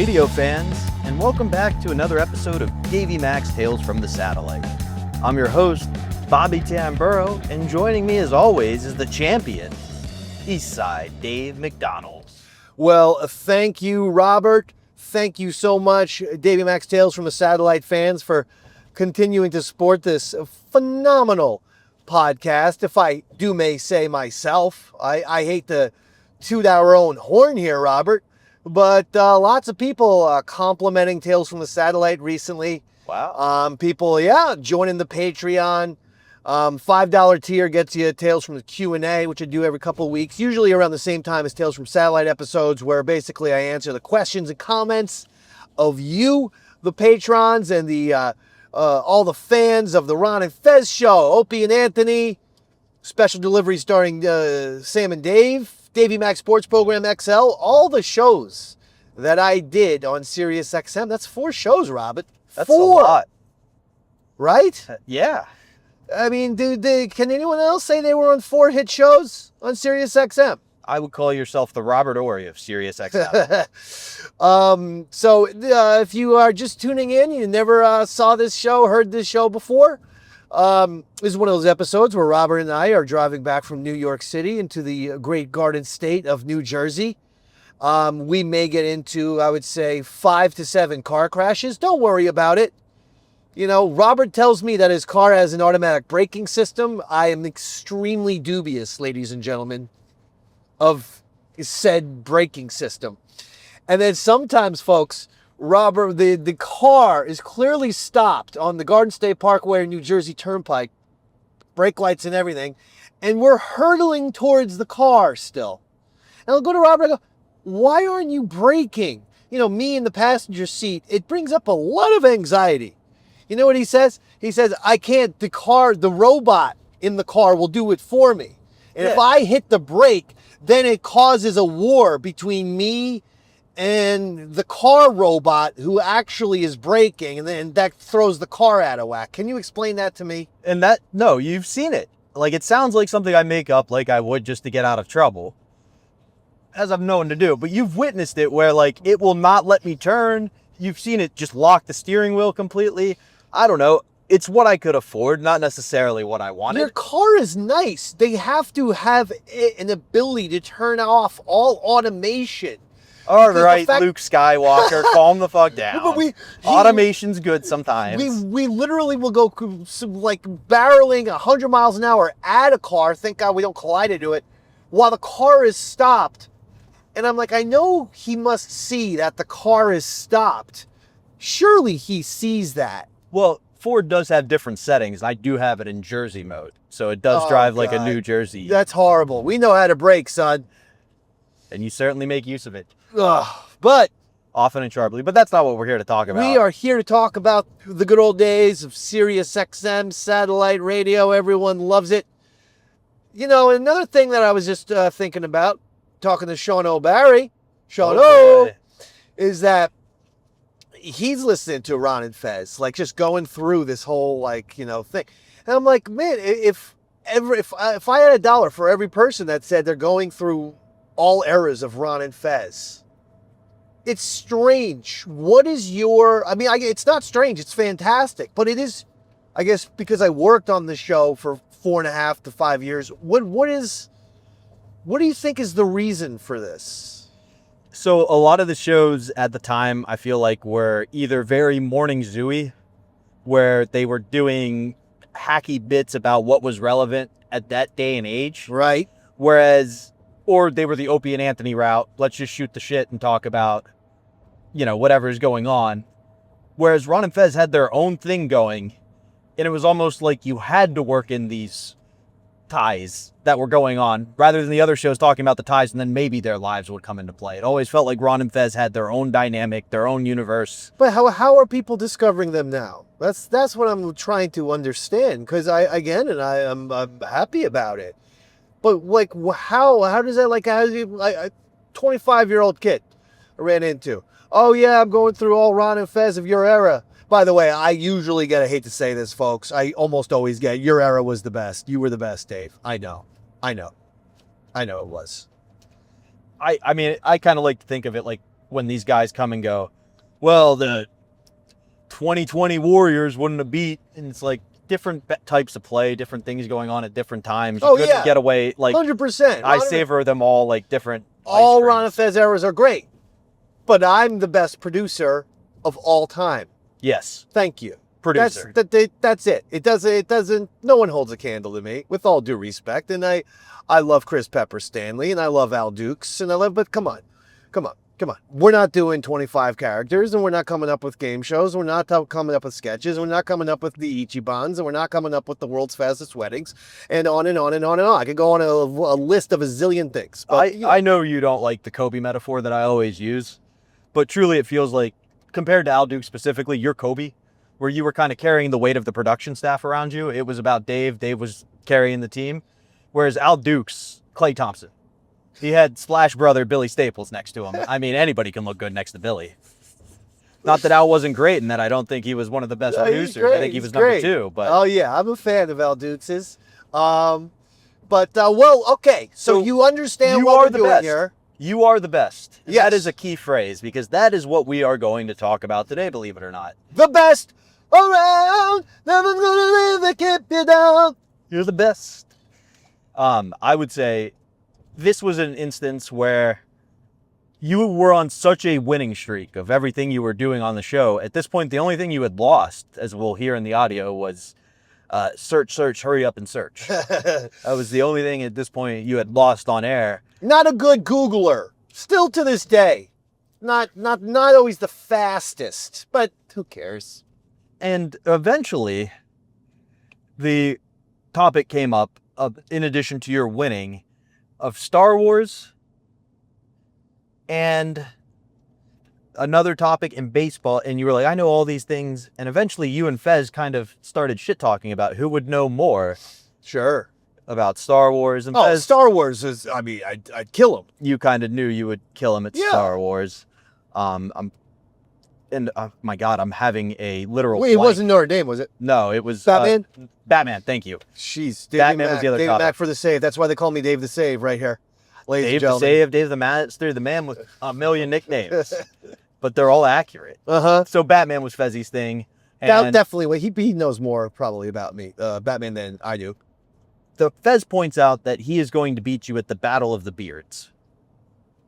radio fans, and welcome back to another episode of Davey Mac's Tales from the Satellite. I'm your host, Bobby Tamburo, and joining me as always is the champion, Eastside Dave McDonald. Well, thank you, Robert. Thank you so much, Davey Mac's Tales from the Satellite fans, for continuing to support this phenomenal podcast, if I do may say myself. I hate to toot our own horn here, Robert, but lots of people complimenting Tales from the Satellite recently. Wow. People, joining the Patreon. $5 tier gets you Tales from the Q&A, which I do every couple of weeks, usually around the same time as Tales from Satellite episodes, where basically I answer the questions and comments of you, the patrons, and the all the fans of the Ron and Fez show. Opie and Anthony, special delivery starring Sam and Dave, Davey Mac Sports Program XL, all the shows that I did on Sirius XM. That's 4 shows, Robert. That's 4. a lot. Right? Yeah. I mean, can anyone else say they were on 4 hit shows on Sirius XM? I would call yourself the Robert Ory of Sirius XM. So if you are just tuning in, you never saw this show, heard this show before, this is one of those episodes where Robert and I are driving back from New York City into the great Garden State of New Jersey. We may get into, I would say, 5 to 7 car crashes. Don't worry about it. You know, Robert tells me that his car has an automatic braking system. I am extremely dubious, ladies and gentlemen, of said braking system. And then sometimes, folks, Robert, the car is clearly stopped on the Garden State Parkway or New Jersey Turnpike, brake lights and everything, and we're hurtling towards the car still. And I'll go to Robert and I go, why aren't you braking? You know, me in the passenger seat, it brings up a lot of anxiety. You know what he says? He says, I can't, the robot in the car will do it for me. And if I hit the brake, then it causes a war between me and the car robot who actually is braking, and then that throws the car out of whack. Can you explain that to me? And no, you've seen it. Like, it sounds like something I make up like I would just to get out of trouble, as I'm known to do. But you've witnessed it where, like, it will not let me turn. You've seen it just lock the steering wheel completely. I don't know. It's what I could afford, not necessarily what I wanted. Your car is nice. They have to have an ability to turn off all automation. All right, Luke Skywalker, calm the fuck down. But automation's good sometimes. We literally will go like barreling 100 miles an hour at a car. Thank God we don't collide into it, while the car is stopped. And I'm like, I know he must see that the car is stopped. Surely he sees that. Well, Ford does have different settings. I do have it in Jersey mode, so it does drive like a New Jersey. That's horrible. We know how to brake, son. And you certainly make use of it. But often and sharply. But that's not what we're here to talk about. We are here to talk about the good old days of Sirius XM satellite radio. Everyone loves it. You know, another thing that I was just thinking about, talking to Sean O'Barry, is that he's listening to Ron and Fez, like just going through this whole thing. And I'm like, man, if I had $1 for every person that said they're going through all eras of Ron and Fez, it's strange. What is it's not strange, it's fantastic, but it is, I guess, because I worked on the show for 4.5 to 5 years. What do you think is the reason for this? So a lot of the shows at the time, I feel like, were either very morning zooey, where they were doing hacky bits about what was relevant at that day and age. Right. Or they were the Opie and Anthony route. Let's just shoot the shit and talk about, whatever is going on. Whereas Ron and Fez had their own thing going, and it was almost like you had to work in these ties that were going on, rather than the other shows talking about the ties and then maybe their lives would come into play. It always felt like Ron and Fez had their own dynamic, their own universe. But how are people discovering them now? That's what I'm trying to understand, because I'm happy about it. But like, how does that, like, a 25-year-old kid I ran into? Oh yeah, I'm going through all Ron and Fez of your era. By the way, I usually get, I hate to say this, folks, I almost always get, your era was the best. You were the best, Dave. I know it was. I mean, I kind of like to think of it like when these guys come and go, well, the 2020 Warriors wouldn't have beat, and it's like different types of play, different things going on at different times. You couldn't get away, like 100%. I savor them all like different. All Ron and Fez eras are great, but I'm the best producer of all time. Yes, Thank you. producer. That's it. It doesn't. No one holds a candle to me, with all due respect. And I love Chris Pepper Stanley, and I love Al Dukes, and I love. But come on. We're not doing 25 characters, and we're not coming up with game shows. We're not coming up with sketches. We're not coming up with the Ichibans, and we're not coming up with the world's fastest weddings, and on and on and on and on. I could go on a list of a zillion things. But, I know you don't like the Kobe metaphor that I always use, but truly it feels like, compared to Al Duke specifically, you're Kobe, where you were kind of carrying the weight of the production staff around you. It was about Dave. Dave was carrying the team, whereas Al Duke's Klay Thompson. He had Splash Brother Billy Staples next to him. I mean, anybody can look good next to Billy. Not that Al wasn't great and that I don't think he was one of the best producers. I think he was number 2. But oh, yeah, I'm a fan of Al Dukes'. Well, okay, so you understand you what are we're the doing best. here. You are the best. Yes. That is a key phrase, because that is what we are going to talk about today, believe it or not. The best around, never gonna leave and keep you down. You're the best. I would say this was an instance where you were on such a winning streak of everything you were doing on the show. At this point, the only thing you had lost, as we'll hear in the audio, was search, hurry up and search. That was the only thing at this point you had lost on air. Not a good Googler. Still to this day. Not always the fastest, but who cares? And eventually, the topic came up, in addition to your winning, of Star Wars and another topic in baseball. And you were like, I know all these things. And eventually you and Fez kind of started shit talking about who would know more. Sure. About Star Wars. And Fez, Star Wars is, I mean, I'd kill him. You kind of knew you would kill him at Star Wars. My God, I'm having a literal Wait, it wasn't Notre Dame, was it? No, it was Batman? Batman, thank you. Jeez. Batman was the other David topic. Mack for the save. That's why they call me Dave the Save right here. Ladies and Dave the gentlemen. Save, Dave the Master, the man with a million nicknames. But they're all accurate. Uh-huh. So Batman was Fezzi's thing. And definitely. He knows more probably about me, Batman, than I do. The Fez points out that he is going to beat you at the Battle of the Beards,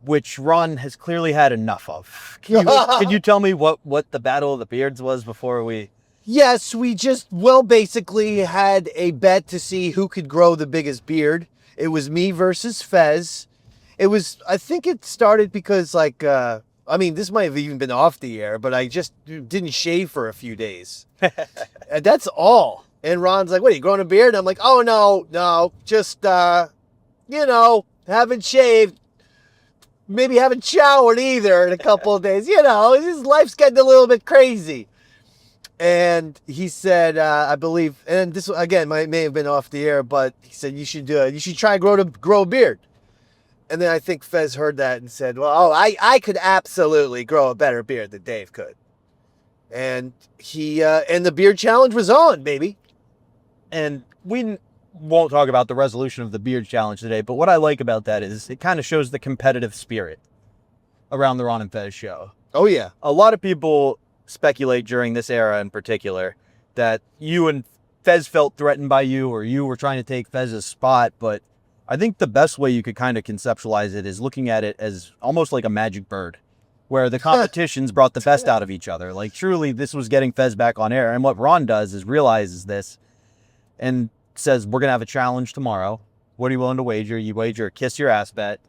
which Ron has clearly had enough of. Can you tell me what the Battle of the Beards was before we... Yes, we just, basically had a bet to see who could grow the biggest beard. It was me versus Fez. I think it started because, this might have even been off the air, but I just didn't shave for a few days. And that's all. And Ron's like, what, are you growing a beard? And I'm like, oh, no, just, haven't shaved. Maybe haven't showered either in a couple of days. His life's getting a little bit crazy. And he said, I believe, and this again may have been off the air, but he said you should try grow a beard. And then I think Fez heard that and said, well, I could absolutely grow a better beard than Dave could. And and the beard challenge was on, baby. And we won't talk about the resolution of the beard challenge today, but what I like about that is it kind of shows the competitive spirit around the Ron and Fez show. Oh, yeah. A lot of people speculate during this era in particular that you and Fez felt threatened by you, or you were trying to take Fez's spot, but I think the best way you could kind of conceptualize it is looking at it as almost like a magic bird, where the competitions brought the best out of each other. Like, truly, this was getting Fez back on air. And what Ron does is realizes this and says, we're going to have a challenge tomorrow. What are you willing to wager? You wager a kiss your ass bet.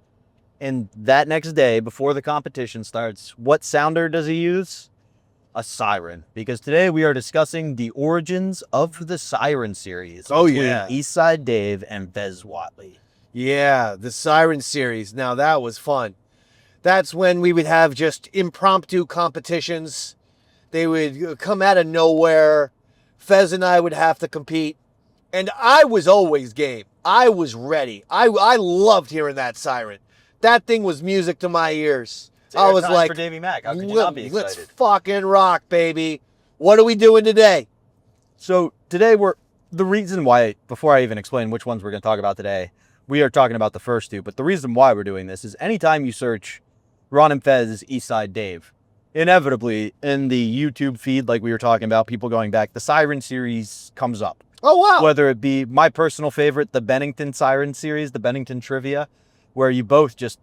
And that next day, before the competition starts, what sounder does he use? A siren. Because today we are discussing the origins of the Siren series. Oh, between yeah. Eastside Dave and Fez Whatley. Yeah, the Siren series. Now, that was fun. That's when we would have just impromptu competitions. They would come out of nowhere. Fez and I would have to compete. And I was always game. I was ready. I loved hearing that siren. That thing was music to my ears. I was like, for Davey Mack. How could you not be excited? Let's fucking rock, baby. What are we doing today? So today the reason why, before I even explain which ones we're going to talk about today, we are talking about the first two. But the reason why we're doing this is anytime you search Ron and Fez Eastside Dave, inevitably in the YouTube feed, like we were talking about, people going back, the Siren series comes up. Oh, wow. Whether it be my personal favorite, the Bennington Siren series, the Bennington Trivia, where you both just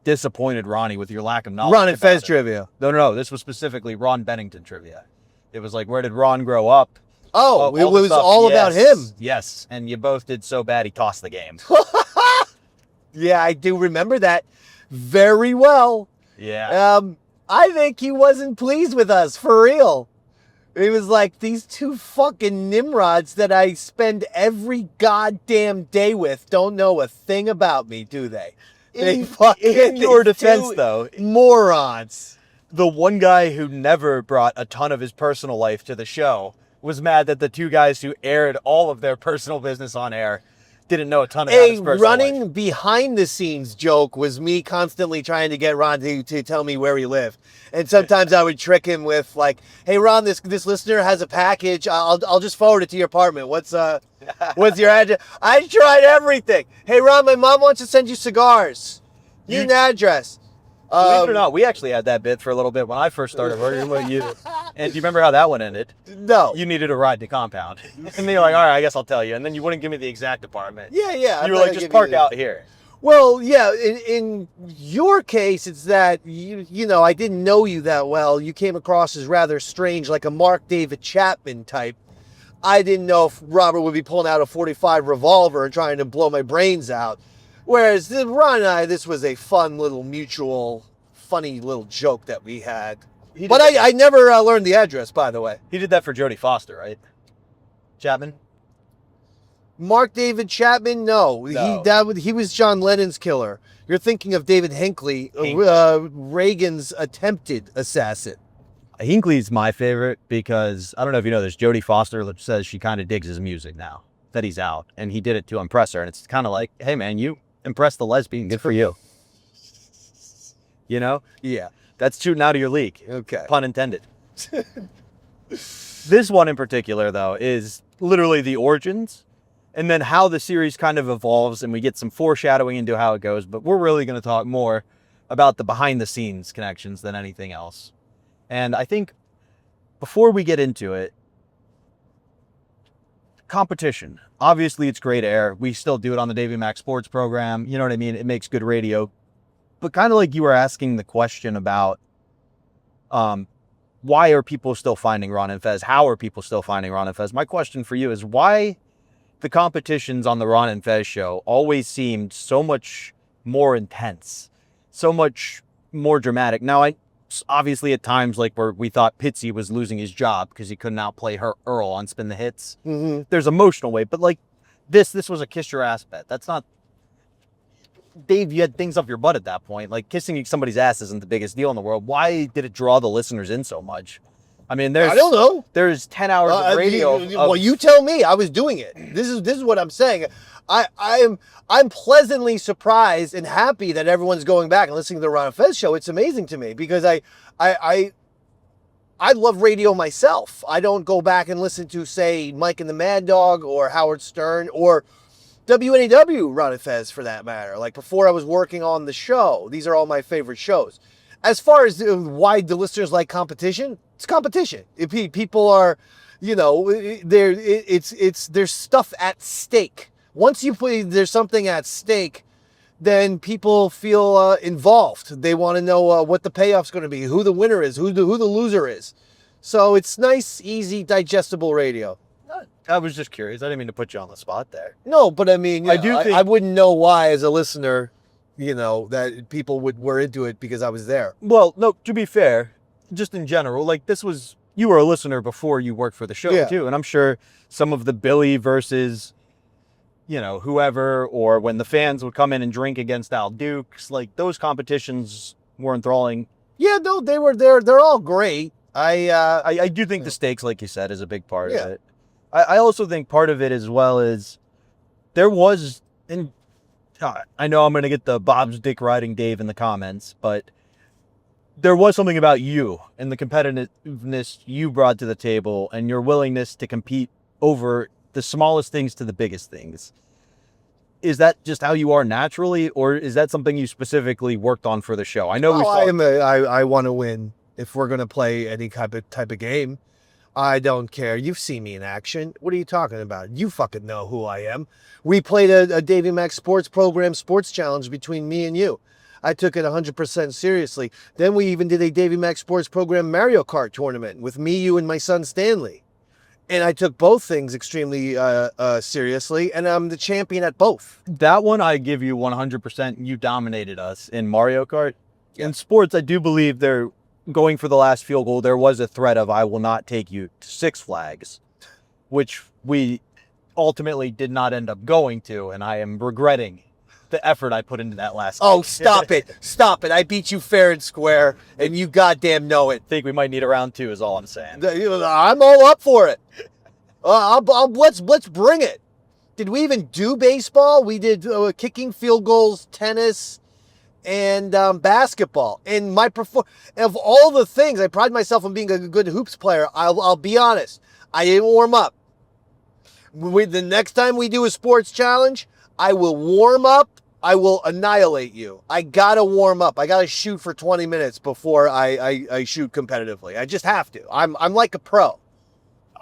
disappointed Ronnie with your lack of knowledge. Ron and Fez it. trivia. No. This was specifically Ron Bennington Trivia. It was like, where did Ron grow up? Oh, it was all about him. Yes, and you both did so bad he tossed the game. Yeah, I do remember that very well. Yeah. I think he wasn't pleased with us, for real. He was like, these two fucking nimrods that I spend every goddamn day with don't know a thing about me, do they? In your defense, though, morons. The one guy who never brought a ton of his personal life to the show was mad that the two guys who aired all of their personal business on air didn't know a ton about his personal running life. behind the scenes joke was me constantly trying to get Ron to tell me where he lived. And sometimes I would trick him with like, hey Ron, this listener has a package. I'll just forward it to your apartment. What's your address? I tried everything. Hey Ron, my mom wants to send you cigars. Need an address. Believe it or not, we actually had that bit for a little bit when I first started working with you. And do you remember how that one ended? No. You needed a ride to compound. And then you're like, all right, I guess I'll tell you. And then you wouldn't give me the exact apartment. Yeah. You were like, just park out here. Well, yeah, in your case, it's that, you know, I didn't know you that well. You came across as rather strange, like a Mark David Chapman type. I didn't know if Robert would be pulling out a .45 revolver and trying to blow my brains out. Whereas Ron and I, this was a fun little mutual, funny little joke that we had. But I never learned the address, by the way. He did that for Jodie Foster, right? Chapman? Mark David Chapman? No. He was John Lennon's killer. You're thinking of David Hinckley, Reagan's attempted assassin. Hinckley's my favorite because, I don't know if you know this, Jodie Foster says she kind of digs his music now that he's out. And he did it to impress her. And it's kind of like, hey man, you impressed the lesbian. Good for you. You know? Yeah. That's shooting out of your league. Okay. Pun intended. This one in particular, though, is literally the origins and then how the series kind of evolves, and we get some foreshadowing into how it goes. But we're really going to talk more about the behind-the-scenes connections than anything else. And I think before we get into it, competition. Obviously, it's great air. We still do it on the Davey Mac Sports program. You know what I mean? It makes good radio. But kind of like you were asking the question about why are people still finding Ron and Fez? How are people still finding Ron and Fez? My question for you is why the competitions on the Ron and Fez show always seemed so much more intense, so much more dramatic. Now, obviously at times like where we thought Pitsy was losing his job because he couldn't outplay Earl on Spin the Hits. Mm-hmm. There's emotional weight, but like this was a kiss your ass bet. That's not... Dave, you had things up your butt at that point. Like, kissing somebody's ass isn't the biggest deal in the world. Why did it draw the listeners in so much? I mean, I don't know. There's 10 hours of radio. Well, you tell me. I was doing it. This is what I'm saying. I'm pleasantly surprised and happy that everyone's going back and listening to the Ron and Fez show. It's amazing to me because I love radio myself. I don't go back and listen to, say, Mike and the Mad Dog or Howard Stern or WNEW Ron and Fez for that matter. Like before I was working on the show, these are all my favorite shows. As far as why the listeners like competition, it's competition. People are, you know, there's stuff at stake. Once you put there's something at stake, then people feel involved. They want to know what the payoff's going to be, who the winner is, who the loser is. So it's nice, easy, digestible radio. I was just curious. I didn't mean to put you on the spot there. No, but I mean, I wouldn't know why as a listener, you know, that people were into it because I was there. Well, no, to be fair, just in general, like you were a listener before you worked for the show too. And I'm sure some of the Billy versus, you know, whoever, or when the fans would come in and drink against Al Dukes, like those competitions were enthralling. Yeah, no, they're all great. I do think the stakes, like you said, is a big part of it. I also think part of it as well is there was, and I know I'm going to get the Bob's dick riding Dave in the comments, but there was something about you and the competitiveness you brought to the table and your willingness to compete over the smallest things to the biggest things. Is that just how you are naturally, or is that something you specifically worked on for the show? I know I want to win. if we're going to play any type of game. I don't care. You've seen me in action. What are you talking about? You fucking know who I am. We played a Davey Max Sports Program Sports Challenge between me and you. I took it 100% seriously. Then we even did a Davey Max Sports Program Mario Kart tournament with me, you, and my son Stanley. And I took both things extremely seriously, and I'm the champion at both. That one I give you 100%. You dominated us in Mario Kart. In sports, I do believe they're going for the last field goal. There was a threat of, I will not take you to Six Flags, which we ultimately did not end up going to, and I am regretting the effort I put into that last Oh, game. stop it. Stop it. I beat you fair and square, and you goddamn know it. I think we might need a round 2 is all I'm saying. I'm all up for it. Let's bring it. Did we even do baseball? We did kicking, field goals, tennis, and basketball. And of all the things, I pride myself on being a good hoops player. I'll be honest. I didn't warm up. The next time we do a sports challenge, I will warm up. I will annihilate you. I gotta warm up. I gotta shoot for 20 minutes before I shoot competitively. I just have to. I'm like a pro.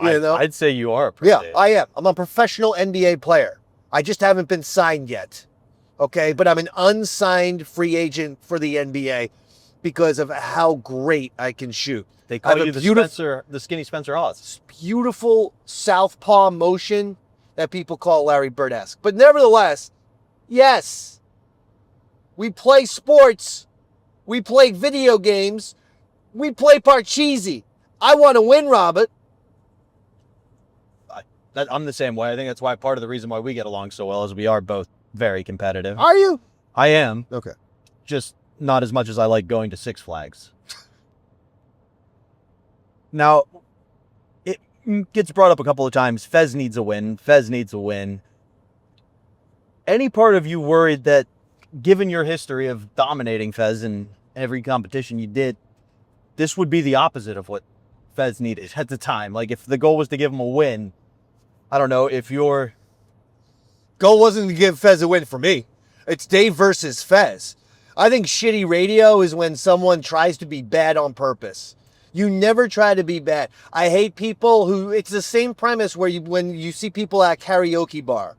You know? I'd say you are a pro. Yeah, I am. I'm a professional NBA player. I just haven't been signed yet. Okay, but I'm an unsigned free agent for the NBA because of how great I can shoot. They call you the skinny Spencer Hawes. Beautiful southpaw motion that people call Larry Bird-esque. But nevertheless, yes, we play sports, we play video games, we play Parcheesi. I want to win, Robert. I'm the same way. I think that's why part of the reason why we get along so well is we are both very competitive. Are you? I am. Okay. Just not as much as I like going to Six Flags. Now, it gets brought up a couple of times. Fez needs a win. Fez needs a win. Any part of you worried that, given your history of dominating Fez in every competition you did, this would be the opposite of what Fez needed at the time? Like, if the goal was to give him a win, I don't know, if your goal wasn't to give Fez a win for me. It's Dave versus Fez. I think shitty radio is when someone tries to be bad on purpose. You never try to be bad. I hate people who, it's the same premise where when you see people at a karaoke bar.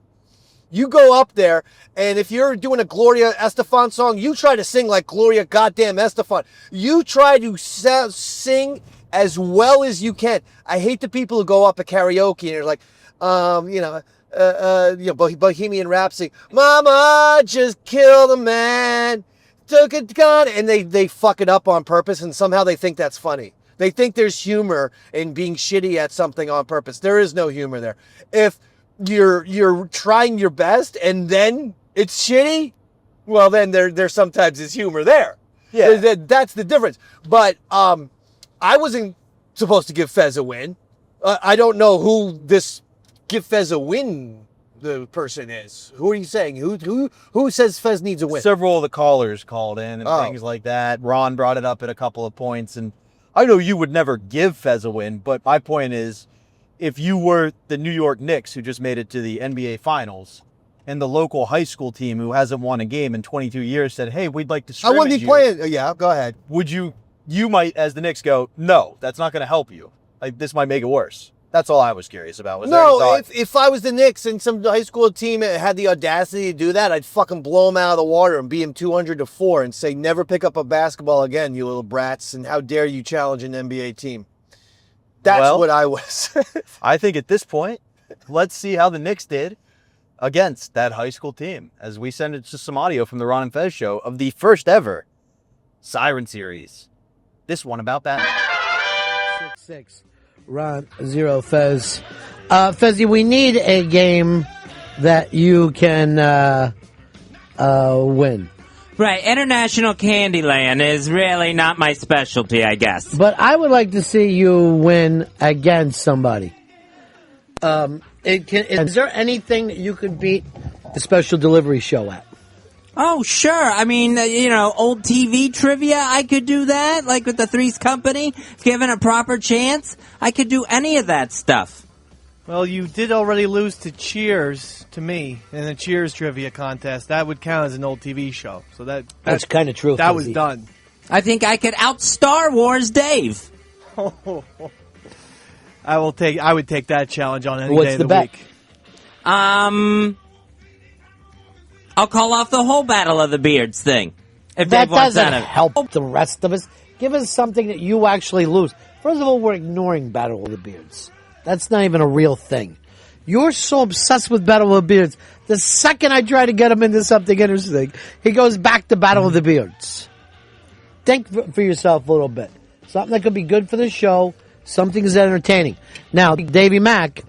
You go up there, and if you're doing a Gloria Estefan song, you try to sing like Gloria goddamn Estefan. You try to sing as well as you can. I hate the people who go up at karaoke and they're like, Bohemian Rhapsody. Mama just killed a man, took a gun, and they fuck it up on purpose, and somehow they think that's funny. They think there's humor in being shitty at something on purpose. There is no humor there. If you're trying your best and then it's shitty, well, then there sometimes is humor there. Yeah, that's the difference. But I wasn't supposed to give Fez a win. I don't know who this give Fez a win the person is. Who are you saying? Who says Fez needs a win? Several of the callers called in and things like that. Ron brought it up at a couple of points, and I know you would never give Fez a win, but my point is, if you were the New York Knicks who just made it to the NBA Finals, and the local high school team who hasn't won a game in 22 years said, hey, we'd like to scrimmage I wouldn't be playing. Yeah, go ahead. Would you might, as the Knicks go, no, that's not going to help you. Like, this might make it worse. That's all I was curious about. If I was the Knicks and some high school team had the audacity to do that, I'd fucking blow them out of the water and beat them 200-4 and say, never pick up a basketball again, you little brats, and how dare you challenge an NBA team. That's what I was. I think at this point, let's see how the Knicks did against that high school team as we send it to some audio from the Ron and Fez show of the first ever Siren series. This one about that. 6-6. Ron, 0, Fez. Fezzy, we need a game that you can win. Right, International Candyland is really not my specialty, I guess. But I would like to see you win against somebody. Is there anything that you could beat the special delivery show at? Oh, sure. I mean, old TV trivia, I could do that, like with the Three's Company. Given a proper chance, I could do any of that stuff. Well, you did already lose to Cheers, to me, in the Cheers trivia contest. That would count as an old TV show. So that's kind of true. That was done. I think I could out Star Wars Dave. I would take that challenge on any What's day of the the bet? week. I'll call off the whole Battle of the Beards thing. If That Dave wants doesn't out of it. help the rest of us. Give us something that you actually lose. First of all, we're ignoring Battle of the Beards. That's not even a real thing. You're so obsessed with Battle of the Beards. The second I try to get him into something interesting, he goes back to Battle of the Beards. Think for yourself a little bit. Something that could be good for the show. Something that's entertaining. Now, Davey Mack,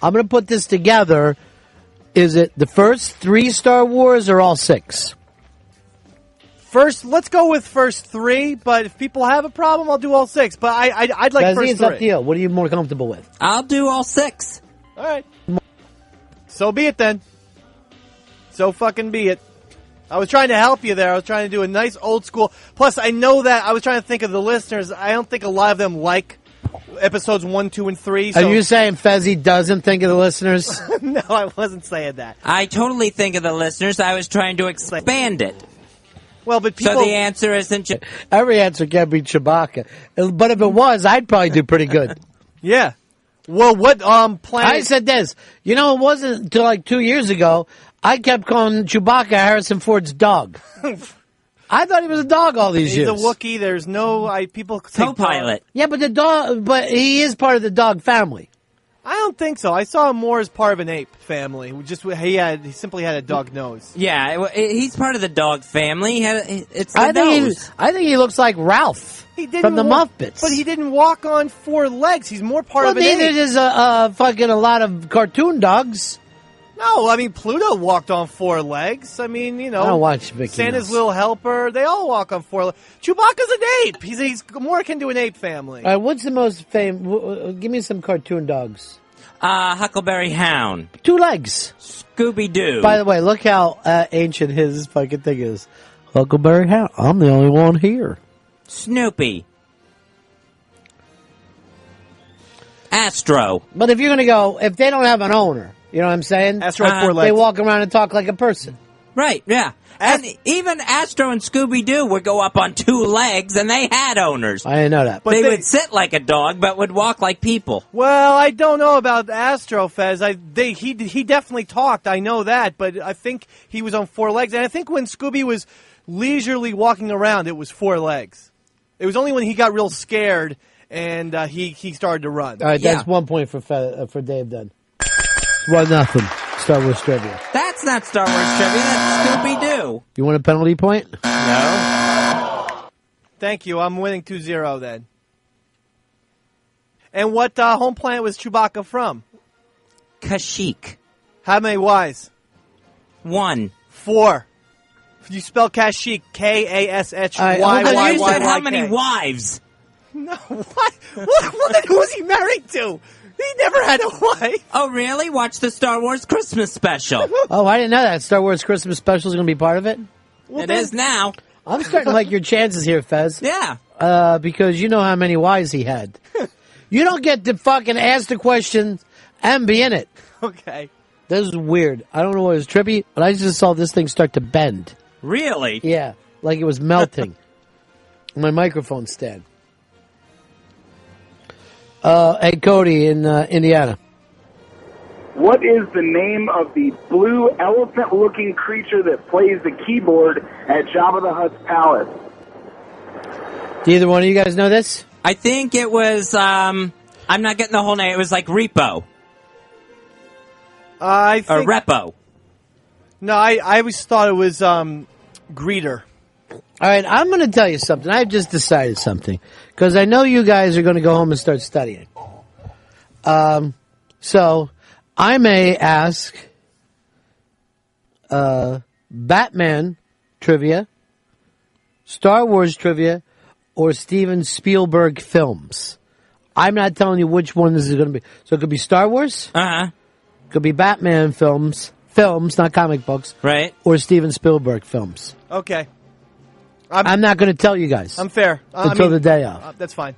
I'm going to put this together. Is it the first 3 Star Wars or all 6? Let's go with first 3, but if people have a problem, I'll do all 6. But I'd like Bezzy, first it's 3. up to you. What are you more comfortable with? I'll do all 6. All right. So be it then. So fucking be it. I was trying to help you there. I was trying to do a nice old school. Plus, I know that I was trying to think of the listeners. I don't think a lot of them like episodes 1, 2, and 3. So. Are you saying Fezzy doesn't think of the listeners? No, I wasn't saying that. I totally think of the listeners. I was trying to expand it. Well, but people. So the answer isn't. Every answer can't be Chewbacca. But if it was, I'd probably do pretty good. Yeah. Well, what planet? I said this. You know, it wasn't until like 2 years ago, I kept calling Chewbacca Harrison Ford's dog. I thought he was a dog all these He's years. a Wookiee. There's no people take Co-pilot. Yeah, but he is part of the dog family. I don't think so. I saw him more as part of an ape family. He simply had a dog nose. Yeah, he's part of the dog family. It's the I nose. think he looks like Ralph from the Muppets. But he didn't walk on 4 legs. He's more part of an neither ape. does fucking a lot of cartoon dogs. No, I mean Pluto walked on 4 legs. I mean, I don't watch Mickey Santa's Mouse. Little Helper. They all walk on 4 legs. Chewbacca's an ape. He's more akin to an ape family. All right, what's the most famous? Give me some cartoon dogs. Huckleberry Hound. 2 legs. Scooby-Doo. By the way, look how ancient his fucking thing is. Huckleberry Hound. I'm the only one here. Snoopy. Astro. But if you're going to go, if they don't have an owner, you know what I'm saying? Astro had 4 legs. They walk around and talk like a person. Right, yeah. And even Astro and Scooby-Doo would go up on 2 legs, and they had owners. I didn't know that. But they would sit like a dog, but would walk like people. Well, I don't know about Astro, Fez. He definitely talked. I know that, but I think he was on 4 legs. And I think when Scooby was leisurely walking around, it was 4 legs. It was only when he got real scared and he started to run. All right, that's 1 point for Dave then. 1-0. Star Wars trivia. That's not Star Wars trivia. That's Scooby-Doo. You want a penalty point? No. Thank you. I'm winning 2-0 then. And what home planet was Chewbacca from? Kashyyyk. How many Y's? 1. 4. You spell Kashyyyk, K-A-S-H-Y-Y-Y-Y-K. You said how many wives? No, what? Who was he married to? He never had a wife. Oh, really? Watch the Star Wars Christmas special. Oh, I didn't know that. Star Wars Christmas special is going to be part of it? It is now. I'm starting to like your chances here, Fez. Yeah. Because you know how many Y's he had. You don't get to fucking ask the question and be in it. Okay. This is weird. I don't know what it was trippy, but I just saw this thing start to bend. Really? Yeah, like it was melting. My microphone stand. Hey, Cody in Indiana. What is the name of the blue elephant-looking creature that plays the keyboard at Jabba the Hutt's palace? Do either one of you guys know this? I think it was, I'm not getting the whole name. It was like Repo. I think, or Repo. No, I always thought it was Greeter. All right, I'm going to tell you something. I've just decided something. Because I know you guys are going to go home and start studying. So, I may ask Batman trivia, Star Wars trivia, or Steven Spielberg films. I'm not telling you which one this is going to be. So it could be Star Wars. Uh-huh. Could be Batman films, not comic books. Right. Or Steven Spielberg films. Okay. I'm not going to tell you guys. I'm fair. Until the day of. That's fine.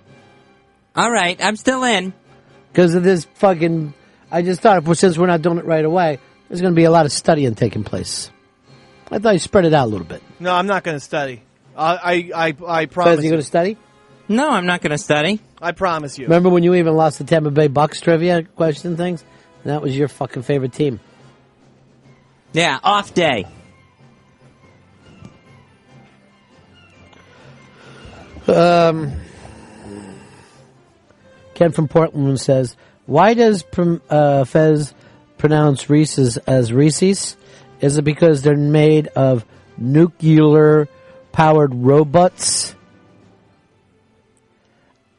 All right, I'm still in. Because of this fucking... I just thought, since we're not doing it right away, there's going to be a lot of studying taking place. I thought you spread it out a little bit. No, I'm not going to study. I promise. Fez, you going to study? No, I'm not going to study. I promise you. Remember when you even lost the Tampa Bay Bucks trivia question things? That was your fucking favorite team. Yeah, off day. Ken from Portland says, why does Fez pronounce Reese's as Reese's? Is it because they're made of nuclear-powered robots?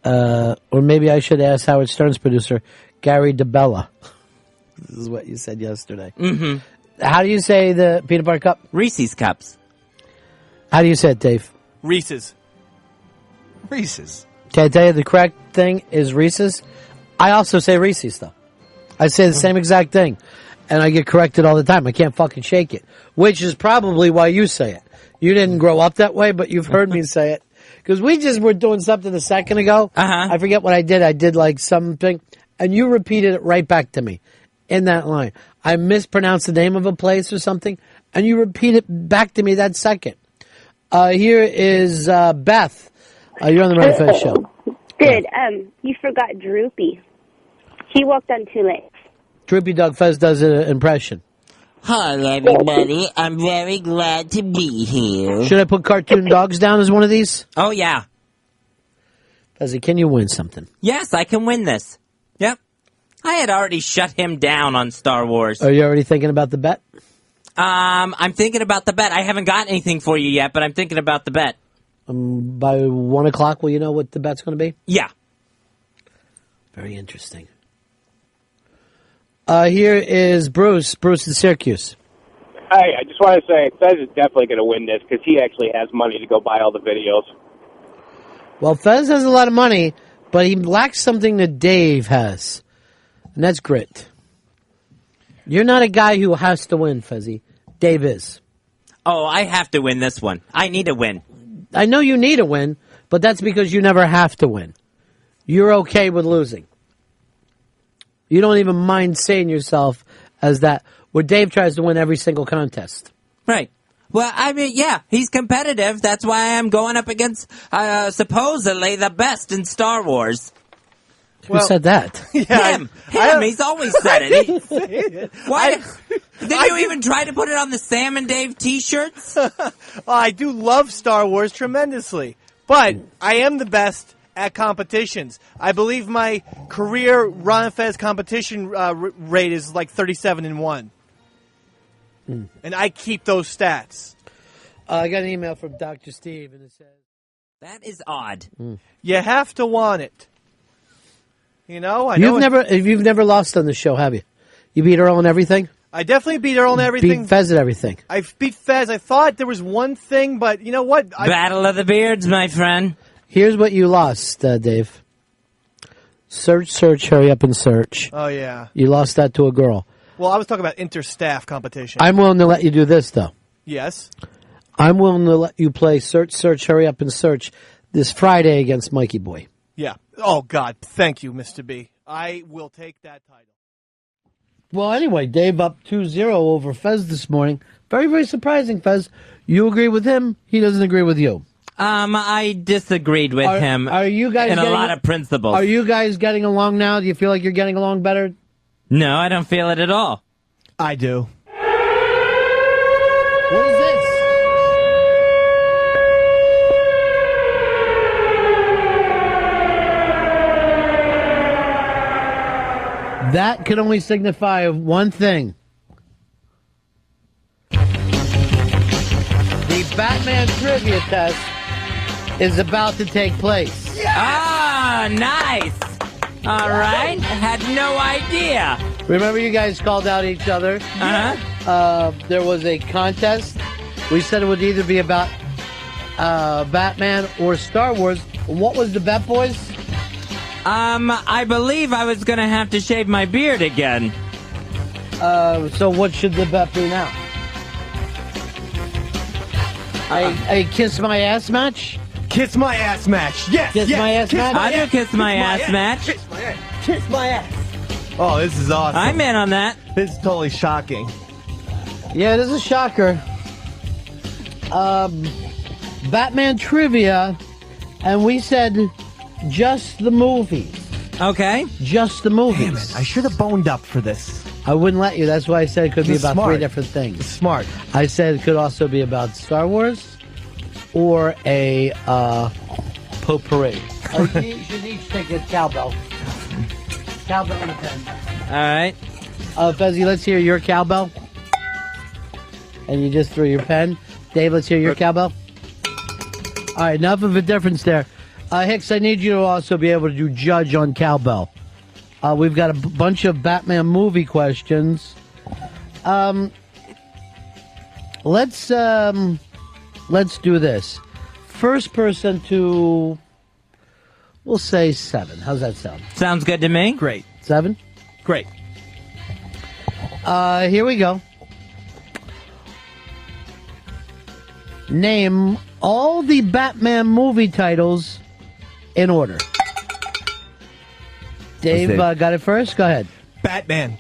Or maybe I should ask Howard Stern's producer, Gary DeBella. This is what you said yesterday. Mm-hmm. How do you say the peanut butter cup? Reese's Cups. How do you say it, Dave? Reese's. Reese's. Can I tell you the correct thing is Reese's? I also say Reese's, though. I say the same exact thing, and I get corrected all the time. I can't fucking shake it, which is probably why you say it. You didn't grow up that way, but you've heard me say it. Because we just were doing something a second ago. Uh-huh. I forget what I did. I did like something, and you repeated it right back to me in that line. I mispronounced the name of a place or something, and you repeat it back to me that second. Here is Beth. You're on the Run Fest show. Good. You forgot Droopy. He walked on 2 legs. Droopy Dog Fez does an impression. Hi, everybody. I'm very glad to be here. Should I put cartoon dogs down as one of these? Oh, yeah. Fezzy, can you win something? Yes, I can win this. Yep. I had already shut him down on Star Wars. Are you already thinking about the bet? I'm thinking about the bet. I haven't got anything for you yet, but I'm thinking about the bet. By 1 o'clock, will you know what the bet's going to be? Yeah. Very interesting. Here is Bruce. Bruce in Syracuse. Hey, I just want to say, Fez is definitely going to win this because he actually has money to go buy all the videos. Well, Fez has a lot of money, but he lacks something that Dave has, and that's grit. You're not a guy who has to win, Fezzy. Dave is. Oh, I have to win this one. I need to win. I know you need a win, but that's because you never have to win. You're okay with losing. You don't even mind saying yourself as that, where Dave tries to win every single contest. Right. Well, I mean, yeah, he's competitive. That's why I'm going up against, supposedly, the best in Star Wars. Who said that? Him. He's always said it. Why? Did you even try to put it on the Sam and Dave T-shirts? I do love Star Wars tremendously, but I am the best at competitions. I believe my career Ron Fez competition rate is like 37-1. And I keep those stats. I got an email from Dr. Steve, and it says... That is odd. You have to want it. You know, You've never lost on the show, have you? You beat Earl and everything? I definitely beat Earl and everything. Beat Fez at everything. I beat Fez. I thought there was one thing, but you know what? Battle of the Beards, my friend. Here's what you lost, Dave. Search, hurry up and search. Oh, yeah. You lost that to a girl. Well, I was talking about inter-staff competition. I'm willing to let you do this, though. Yes. I'm willing to let you play search, hurry up and search this Friday against Mikey Boy. Yeah. Oh, God. Thank you, Mr. B. I will take that title. Well, anyway, Dave up 2-0 over Fez this morning. Very, very surprising, Fez. You agree with him. He doesn't agree with you. I disagreed with him. Are you guys in a lot of principles? Are you guys getting along now? Do you feel like you're getting along better? No, I don't feel it at all. I do. What is this? That can only signify one thing. The Batman trivia test is about to take place. Ah, nice. All right. Had no idea. Remember you guys called out each other? Uh-huh. There was a contest. We said it would either be about Batman or Star Wars. What was the bet, boys? I believe I was going to have to shave my beard again. So what should the bet be now? A kiss my ass match? Kiss my ass match. Yes. Kiss my ass match? I do kiss my ass match. Kiss my ass. Kiss my ass. Oh, this is awesome. I'm in on that. This is totally shocking. Yeah, it is a shocker. Batman trivia, and we said just the movies. Okay. Just the movies. Damn it! I should have boned up for this. I wouldn't let you. That's why I said it could be It's about smart. 3 different things. Smart. I said it could also be about Star Wars or a potpourri. You should each take a cowbell. Cowbell and a pen. All right. Fezzi, let's hear your cowbell. And you just threw your pen. Dave, let's hear your cowbell. All right, enough of a difference there. Hicks, I need you to also be able to do judge on cowbell. We've got a bunch of Batman movie questions. Let's do this. First person to, we'll say 7. How's that sound? Sounds good to me. Great. 7? Great. Here we go. Name all the Batman movie titles in order. Dave got it first? Go ahead. Batman.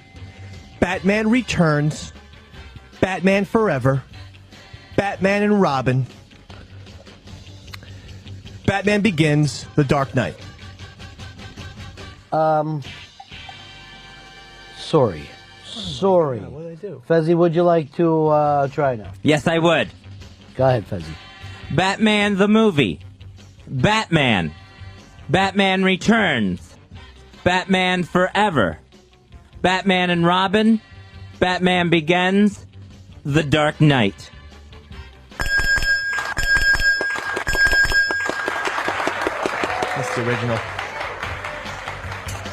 Batman Returns. Batman Forever. Batman and Robin. Batman Begins. The Dark Knight. Sorry. What did I do? Fezzi, would you like to try now? Yes, I would. Go ahead, Fezzi. Batman the movie. Batman. Batman Returns. Batman Forever. Batman and Robin. Batman Begins. The Dark Knight. That's the original.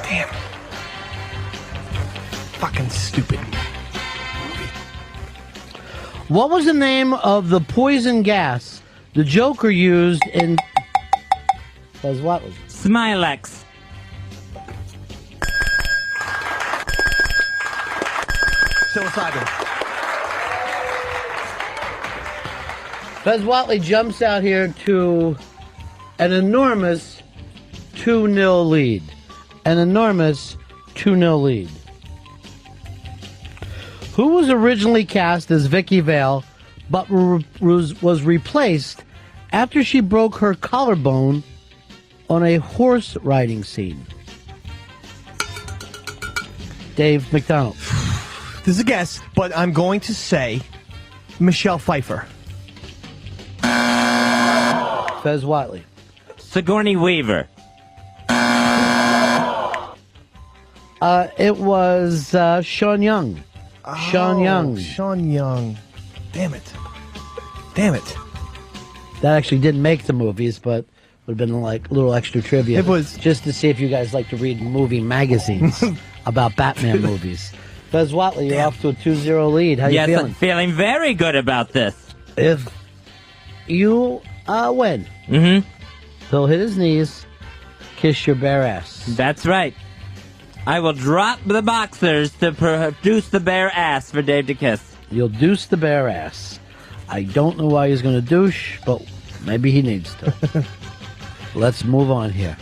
Damn. Fucking stupid. What was the name of the poison gas the Joker used in... Fez, what was it? Smilex. Psilocybin. Fez Whatley jumps out here to an enormous 2-0 lead. An enormous 2-0 lead. Who was originally cast as Vicky Vale, but was replaced after she broke her collarbone on a horse riding scene? Dave McDonald. This is a guess, but I'm going to say Michelle Pfeiffer. Fez Whatley. Sigourney Weaver. It was Sean Young. Sean Young. Sean Young. Damn it. Damn it. That actually didn't make the movies, but would have been like a little extra trivia. It was- just to see if you guys like to read movie magazines about Batman movies. Fez Whatley, you're off to a 2-0 lead. How you Yes, feeling? I'm feeling very good about this. If you win, he'll hit his knees, kiss your bare ass. That's right. I will drop the boxers to produce the bare ass for Dave to kiss. You'll deuce the bare ass. I don't know why he's going to douche, but maybe he needs to. Let's move on here.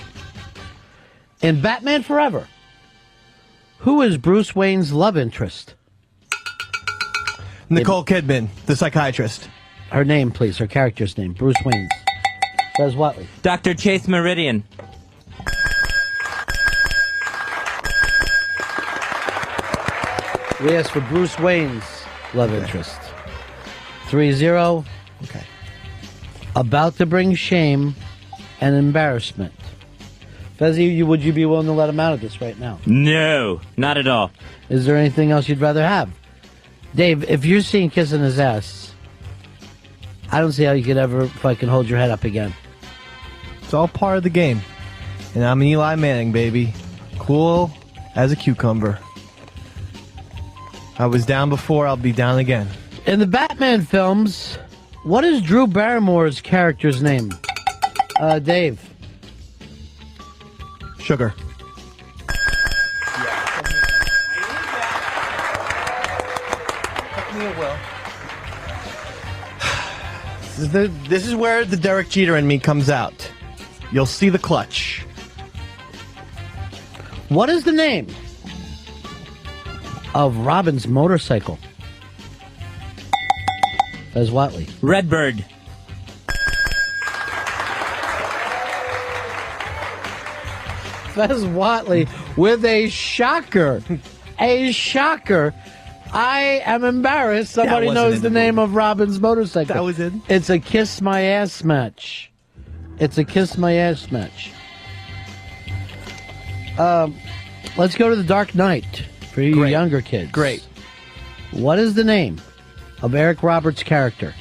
In Batman Forever, who is Bruce Wayne's love interest? Nicole Kidman, the psychiatrist. Her name, please. Her character's name. Bruce Wayne's. Says Whatley. Dr. Chase Meridian. We asked for Bruce Wayne's love interest. 3-0. Okay. About to bring shame and embarrassment. Fezzi, would you be willing to let him out of this right now? No, not at all. Is there anything else you'd rather have? Dave, if you're seen kissing his ass, I don't see how you could ever fucking hold your head up again. It's all part of the game. And I'm Eli Manning, baby. Cool as a cucumber. I was down before, I'll be down again. In the Batman films, what is Drew Barrymore's character's name? Dave. Sugar. This is where the Derek Jeter in me comes out. You'll see the clutch. What is the name of Robin's motorcycle? Fez Whatley. Redbird. Fez Watley with a shocker. A shocker. I am embarrassed. Somebody knows the name of Robin's motorcycle. That was it? It's a Kiss My Ass match. It's a Kiss My Ass match. Let's go to the Dark Knight for you younger kids. Great. What is the name of Eric Roberts' character?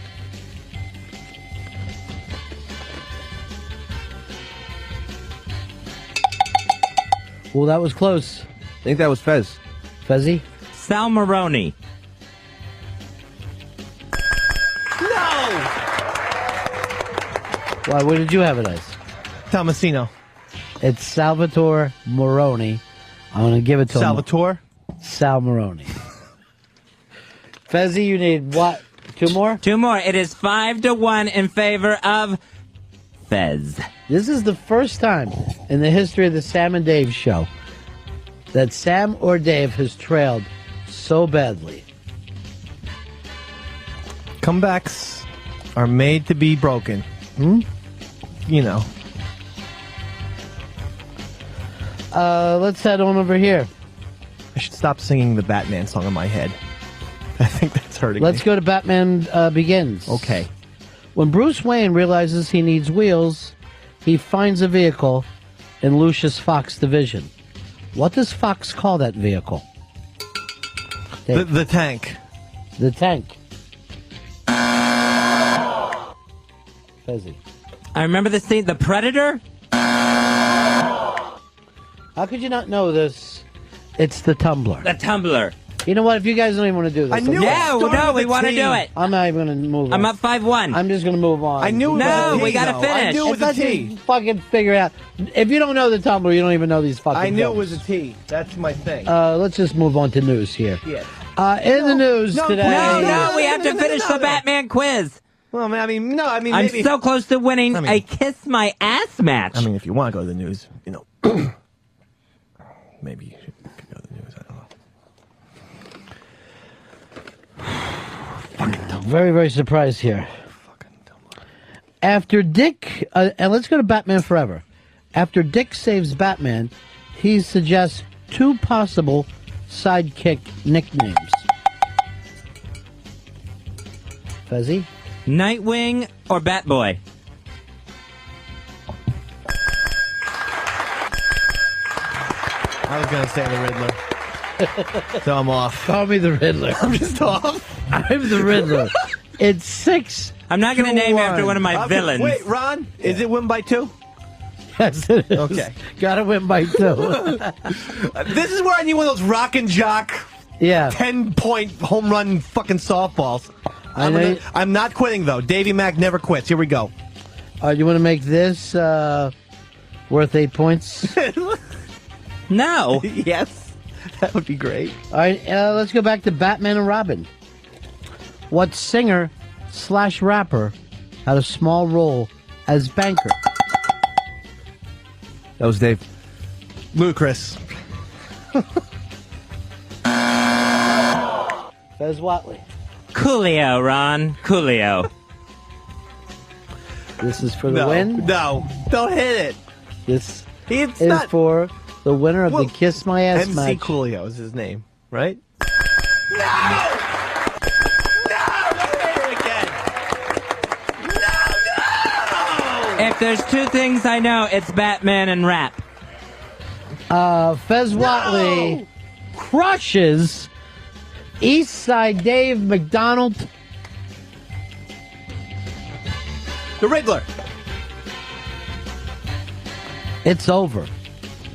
Well, that was close. I think that was Fez. Fezzy? Sal Maroni. Why? What did you have it as? Tomasino. It's Salvatore Moroni. I'm going to give it to him. Salvatore? Sal Moroni. Fezzy, you need what? 2 more? 2 more. It is 5-1 in favor of Fez. This is the first time in the history of the Sam and Dave show that Sam or Dave has trailed so badly. Comebacks are made to be broken. You know. Let's head on over here. I should stop singing the Batman song in my head. I think that's hurting Let's me. go to Batman Begins. Okay. When Bruce Wayne realizes he needs wheels, he finds a vehicle in Lucius Fox's division. What does Fox call that vehicle? The tank. The tank. Fezzy. I remember the scene, The Predator. How could you not know this? It's the tumbler. The Tumbler. You know what? If you guys don't even want to do this, I knew it. No, we want to do it. I'm not even going to move on. I'm up 5-1. I'm just going to move on. I knew it was No, a T, we gotta though. finish. I knew it was a Let's T. just fucking figure it out. If you don't know the tumbler, you don't even know these fucking I knew it films. was a T. That's my thing. Let's just move on to news here. Yeah. In the news today. No, we have to finish the Batman quiz. Well, I'm I'm maybe. so close to winning a Kiss My Ass match. I mean, if you want to go to the news, you know, maybe you should go to the news. I don't know. Very, very surprised here. After Dick, and let's go to Batman Forever. After Dick saves Batman, he suggests 2 possible sidekick nicknames. Fezzy? Nightwing or Batboy? I was going to say the Riddler. So I'm off. Call me the Riddler. I'm just off. I'm the Riddler. It's 6. I'm not going to name you after one of my villains. Wait, Ron, is it win by 2? Yes, it is. Okay. Gotta win by 2. This is where I need one of those rock and jock Yeah. 10-point home run fucking softballs. I'm not quitting, though. Davey Mack never quits. Here we go. You want to make this worth 8 points? No. Yes. That would be great. All right, let's go back to Batman and Robin. What singer/rapper had a small role as banker? That was Dave. Ludacris. Fez Watley. Coolio, Ron. Coolio. This is for the win. No, don't hit it. This It's is not. for the winner of Well, the Kiss My Ass MC match. Coolio is his name, right? No! No! Don't hit it again! No! If there's 2 things I know, it's Batman and rap. Fez Watley crushes East Side Dave McDonald. The Riddler. It's over.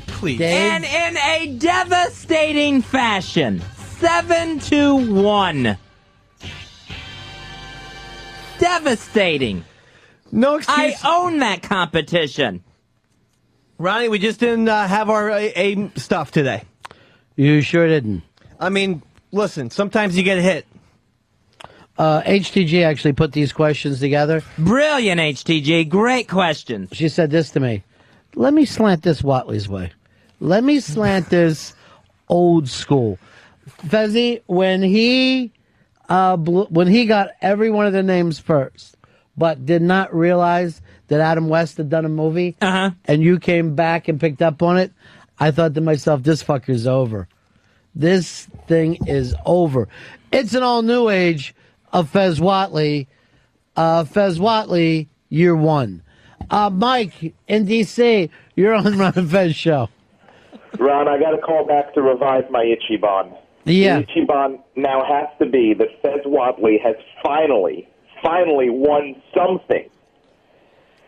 Please. Dave? And in a devastating fashion, 7-1. Devastating. No excuse. I own that competition. Ronnie, we just didn't have our A stuff today. You sure didn't. I mean, listen, sometimes you get hit. HTG actually put these questions together. Brilliant, HTG. Great questions. She said this to me. Let me slant this Watley's way. Let me slant this old school. Fezzy, when he got every one of the names first, but did not realize that Adam West had done a movie, and you came back and picked up on it, I thought to myself, this fucker's over. This thing is over. It's an all-new age of Fez Whatley. Fez Whatley, year one. Mike, in D.C., you're on the Ron and Fez show. Ron, I got to call back to revive my Ichiban. Yeah. The Ichiban now has to be that Fez Whatley has finally won something.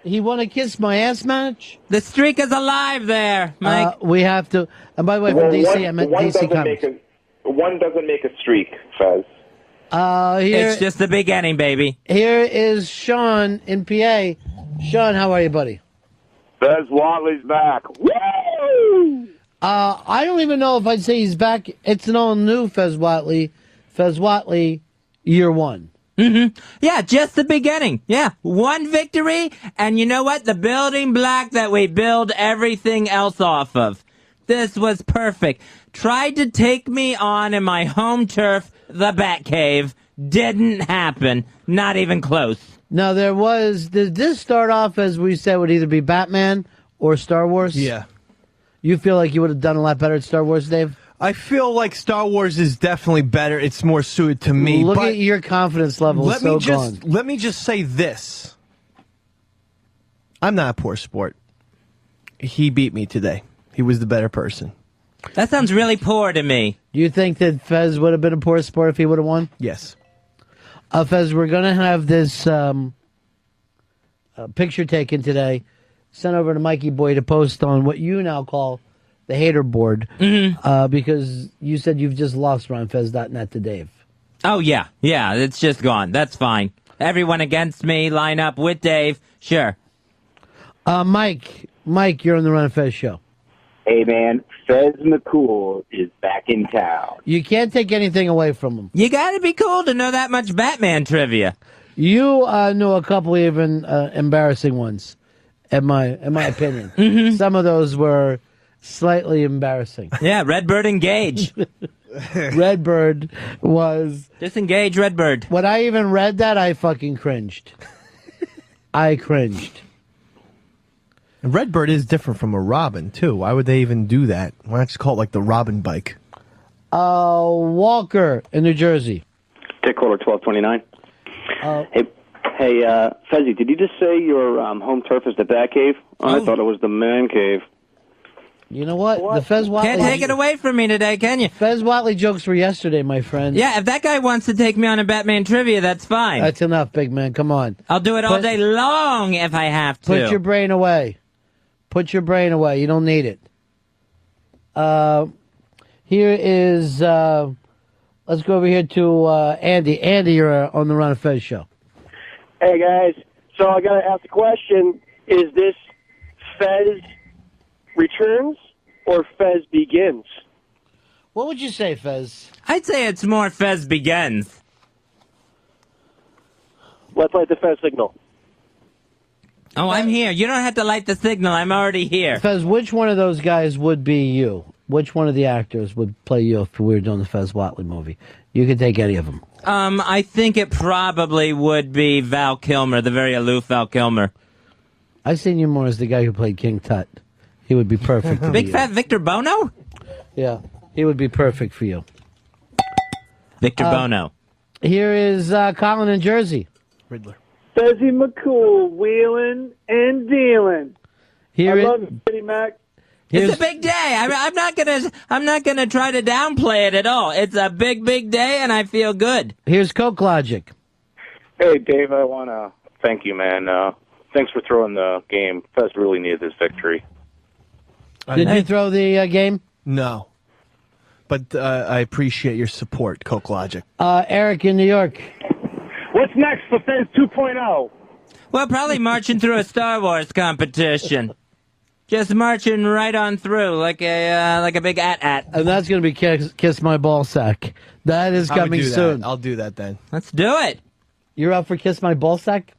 He won a Kiss My Ass match? The streak is alive there, Mike. We have to... And by the way, from D.C., I meant D.C. Comics. One doesn't make a streak, Fez. It's just the beginning, baby. Here is Sean in PA. Sean, how are you, buddy? Fez Whatley's back. Woo! I don't even know if I'd say he's back. It's an all-new Fez Whatley. Fez Whatley, year one. Mm-hmm. Yeah, just the beginning. Yeah, one victory, and you know what? The building block that we build everything else off of. This was perfect. Tried to take me on in my home turf, the Batcave. Didn't happen. Not even close. Now, did this start off, as we said, would either be Batman or Star Wars? Yeah. You feel like you would have done a lot better at Star Wars, Dave? I feel like Star Wars is definitely better. It's more suited to me. Look at your confidence level. Let me just say this. I'm not a poor sport. He beat me today. He was the better person. That sounds really poor to me. Do you think that Fez would have been a poor sport if he would have won? Yes. Fez, we're going to have this picture taken today, sent over to Mikey Boy to post on what you now call the hater board, because you said you've just lost RonFez.net to Dave. Oh, yeah. Yeah, it's just gone. That's fine. Everyone against me, line up with Dave. Sure. Mike, you're on the Ron and Fez show. Hey, man, Fez McCool is back in town. You can't take anything away from him. You gotta be cool to know that much Batman trivia. You knew a couple even embarrassing ones, in my opinion. Some of those were slightly embarrassing. Yeah, Redbird engage. Redbird was... Disengage Redbird. When I even read that, I fucking cringed. I cringed. And Redbird is different from a Robin, too. Why would they even do that? Why not just call it like the Robin bike? Walker in New Jersey. Tick caller 1229. Hey, Fezzy, did you just say your home turf is the Batcave? I thought it was the Man Cave. You know what? The Fez Whatley... Can't take it away from me today, can you? Fez Whatley jokes were yesterday, my friend. Yeah, if that guy wants to take me on a Batman trivia, that's fine. That's enough, big man. Come on. I'll do it all day long if I have to. Put your brain away. Put your brain away. You don't need it. Here is... let's go over here to Andy. Andy, you're on the Ron and Fez show. Hey, guys. So I got to ask the question, is this Fez returns or Fez begins? What would you say, Fez? I'd say it's more Fez begins. Let's light the Fez signal. Oh, I'm here. You don't have to light the signal. I'm already here. Fez, which one of those guys would be you? Which one of the actors would play you if we were doing the Fez Whatley movie? You could take any of them. I think it probably would be Val Kilmer, the very aloof Val Kilmer. I've seen you more as the guy who played King Tut. He would be perfect for Big you. fat Victor Bono? Yeah, he would be perfect for you. Victor Bono. Here is Colin in Jersey. Riddler. Fezzy McCool, wheeling and dealing. Here I is- love you, Kitty Mac. It's a big day. I'm not gonna try to downplay it at all. It's a big day, and I feel good. Here's Coke Logic. Hey, Dave, I want to thank you, man. Thanks for throwing the game. Fez really needed this victory. Did you throw the game? No. But I appreciate your support, Coke Logic. Eric in New York. What's next for Fez 2.0? Well, probably marching through a Star Wars competition. Just marching right on through like a big at. And that's going to be Kiss My Ball Sack. That is I would coming do that. soon. I'll do that then. Let's do it. You're up for Kiss My Ball Sack?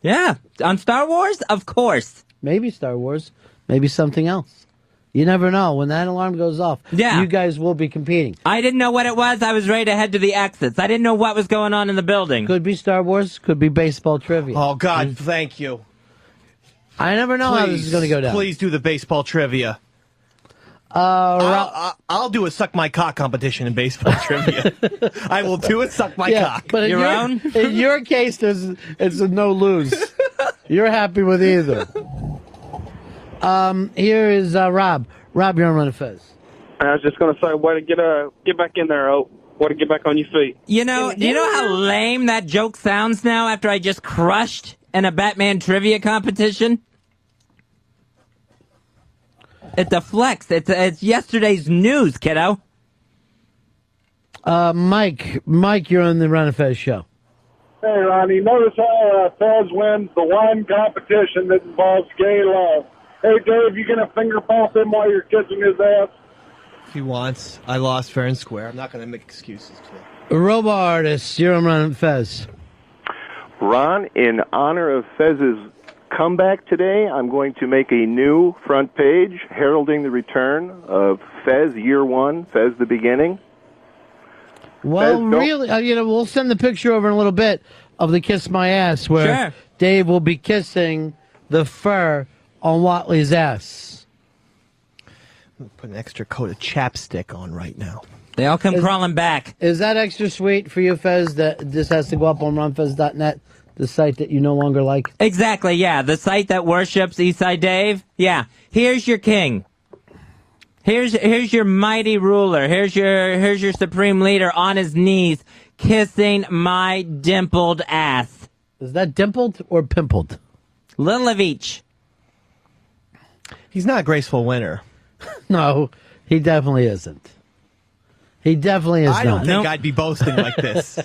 Yeah. On Star Wars? Of course. Maybe Star Wars. Maybe something else. You never know. When that alarm goes off, you guys will be competing. I didn't know what it was. I was ready to head to the exits. I didn't know what was going on in the building. Could be Star Wars, could be baseball trivia. Oh, God, thank you. I never know how this is going to go down. Please do the baseball trivia. I'll do a suck my cock competition in baseball trivia. I will do a suck my cock. But in your case, it's a no lose. You're happy with either. Here is Rob. Rob, you're on Run and Fez. I was just going to say, way to get back in there, Oak. Way to get back on your feet. You know how lame that joke sounds now after I just crushed in a Batman trivia competition? It's a flex. It's yesterday's news, kiddo. Mike, you're on the Run and Fez show. Hey, Ronnie, notice how Fez wins the one competition that involves gay love. Hey, Dave, you gonna finger pop him while you're kissing his ass? If he wants. I lost fair and square. I'm not going to make excuses today. Robo Artist, you're on Run and Fez. Ron, in honor of Fez's comeback today, I'm going to make a new front page heralding the return of Fez Year One, Fez the Beginning. Well, Fez, really, we'll send the picture over in a little bit of the Kiss My Ass, where Dave will be kissing the fur on Watley's ass. I'm going to put an extra coat of chapstick on right now. They all come crawling back. Is that extra sweet for you, Fez, that this has to go up on runfez.net, the site that you no longer like? Exactly, yeah. The site that worships Eastside Dave. Yeah. Here's your king. Here's your mighty ruler. Here's your supreme leader on his knees kissing my dimpled ass. Is that dimpled or pimpled? Little of each. He's not a graceful winner. No, he definitely isn't. He definitely is not. I don't think I'd be boasting like this.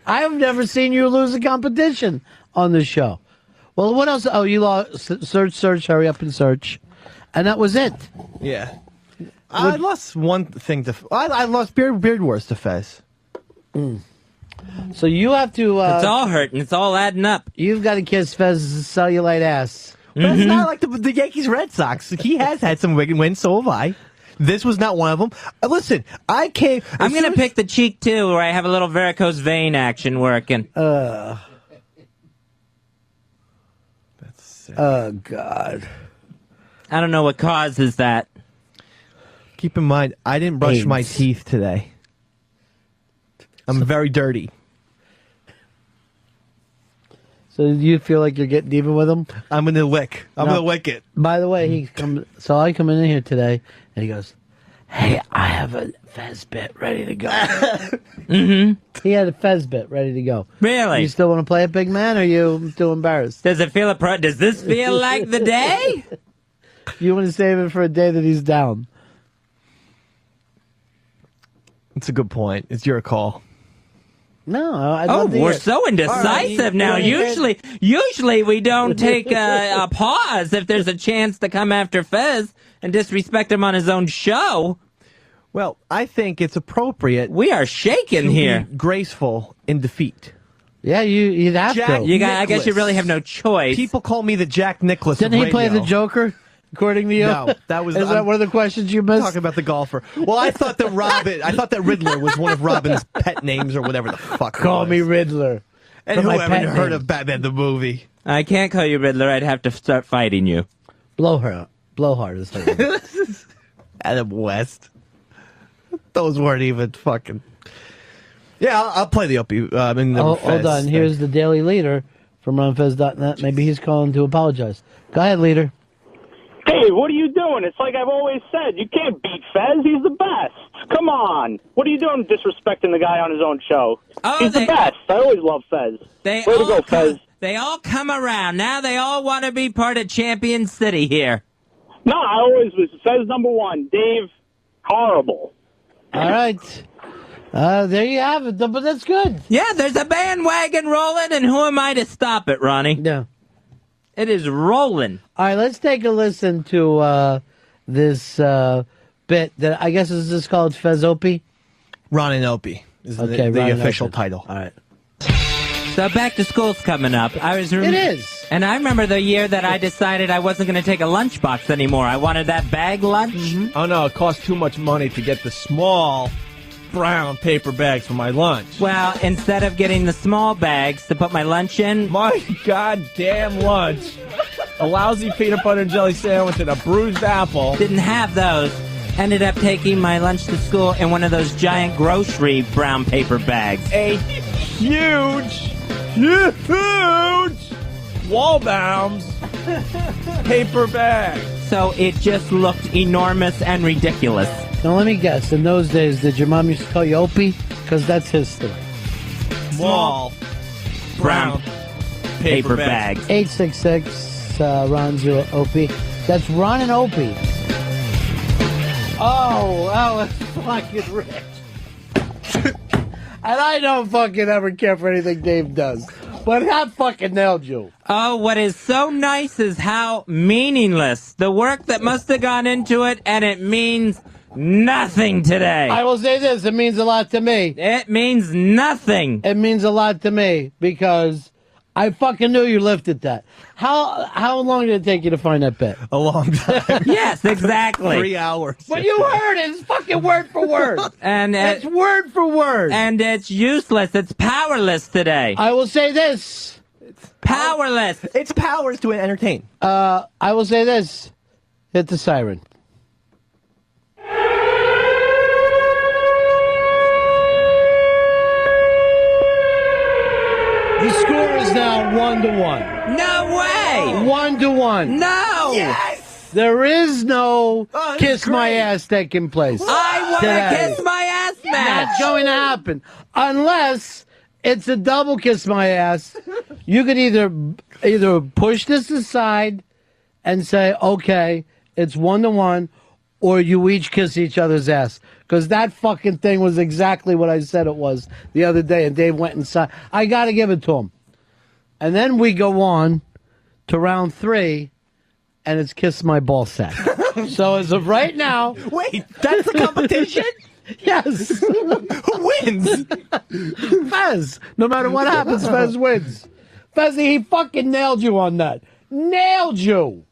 I have never seen you lose a competition on the show. Well, what else? Oh, you lost. Search, hurry up and search. And that was it. Yeah. I lost one thing to... I lost Beard Wars to Fez. So you have to... it's all hurting. It's all adding up. You've got to kiss Fez's cellulite ass. But it's not like the Yankees Red Sox. He has had some wins, so have I. This was not one of them. Listen, I'm going to pick the cheek, too, where I have a little varicose vein action working. That's sick. Oh, God. I don't know what causes that. Keep in mind, I didn't brush my teeth today. I'm very dirty. So you feel like you're getting even with him? I'm going to lick. I'm going to lick it. By the way, so I come in here today, and he goes, "Hey, I have a Fez bit ready to go." He had a Fez bit ready to go. Really? You still want to play it, big man, or are you too embarrassed? Does this feel like the day? You want to save it for a day that he's down. It's a good point. It's your call. No, I'd love to hear we're it. so indecisive now. Usually we don't take a pause if there's a chance to come after Fez and disrespect him on his own show. Well, I think it's appropriate. We are shaking to here. Be graceful in defeat. Yeah, you'd have to. I guess you really have no choice. People call me the Jack Nicklaus Didn't of he play radio. the Joker? According to you? No, that was. Is that one of the questions you missed? Talking about the golfer. Well, I thought that Riddler was one of Robin's pet names or whatever the fuck. Call me Riddler. And who haven't heard of Batman the movie? I can't call you Riddler. I'd have to start fighting you. Blowhard is her name. Adam West. Those weren't even fucking. Yeah, I'll play the Opie. Hold on. Here's the Daily Leader from runfez.net. Maybe he's calling to apologize. Go ahead, Leader. Hey, what are you doing? It's like I've always said. You can't beat Fez. He's the best. Come on. What are you doing disrespecting the guy on his own show? He's the best. I always love Fez. Way to go, Fez. They all come around. Now they all want to be part of Champion City here. No, I always was Fez number one. Dave, horrible. All right. There you have it. But that's good. Yeah, there's a bandwagon rolling, and who am I to stop it, Ronnie? No. It is rolling. All right, let's take a listen to this bit that I guess is this called Fez Opie? Ron and Opie is the official title. All right. So back to school's coming up. It is. And I remember the year that I decided I wasn't going to take a lunchbox anymore. I wanted that bag lunch. Oh, no, it cost too much money to get the small brown paper bags for my lunch. Well, instead of getting the small bags to put my lunch in... My goddamn lunch. A lousy peanut butter and jelly sandwich and a bruised apple. Didn't have those. Ended up taking my lunch to school in one of those giant grocery brown paper bags. A huge Wallbounds paper bag. So it just looked enormous and ridiculous. Now let me guess, in those days, did your mom used to call you Opie? Because that's his story. Small brown paper bag. 866 Ron Zero Opie. That's Ron and Opie. Oh, that was fucking rich. And I don't fucking ever care for anything Dave does. But that fucking nailed you. Oh, what is so nice is how meaningless the work that must have gone into it, and it means nothing today. I will say this, it means a lot to me. It means nothing. It means a lot to me because I fucking knew you lifted that. How long did it take you to find that bit? A long time. Yes, exactly. 3 hours. But you heard it. It's fucking word for word. And it's word for word. And it's useless. It's powerless today. I will say this. Powerless. It's powerless to entertain. I will say this. Hit the siren. The score is now 1-1. No way! 1-1. No! Yes! There is no kiss my ass taking place. I want to kiss my ass match. Not going to happen. Unless it's a double kiss my ass. You could either push this aside and say, okay, it's 1-1, or you each kiss each other's ass. Because that fucking thing was exactly what I said it was the other day, and Dave went inside. I got to give it to him. And then we go on to round 3, and it's kiss my ball sack. So as of right now... Wait, that's the competition? Yes. Who wins? Fez. No matter what happens, Fez wins. Fezzy, he fucking nailed you on that. Nailed you.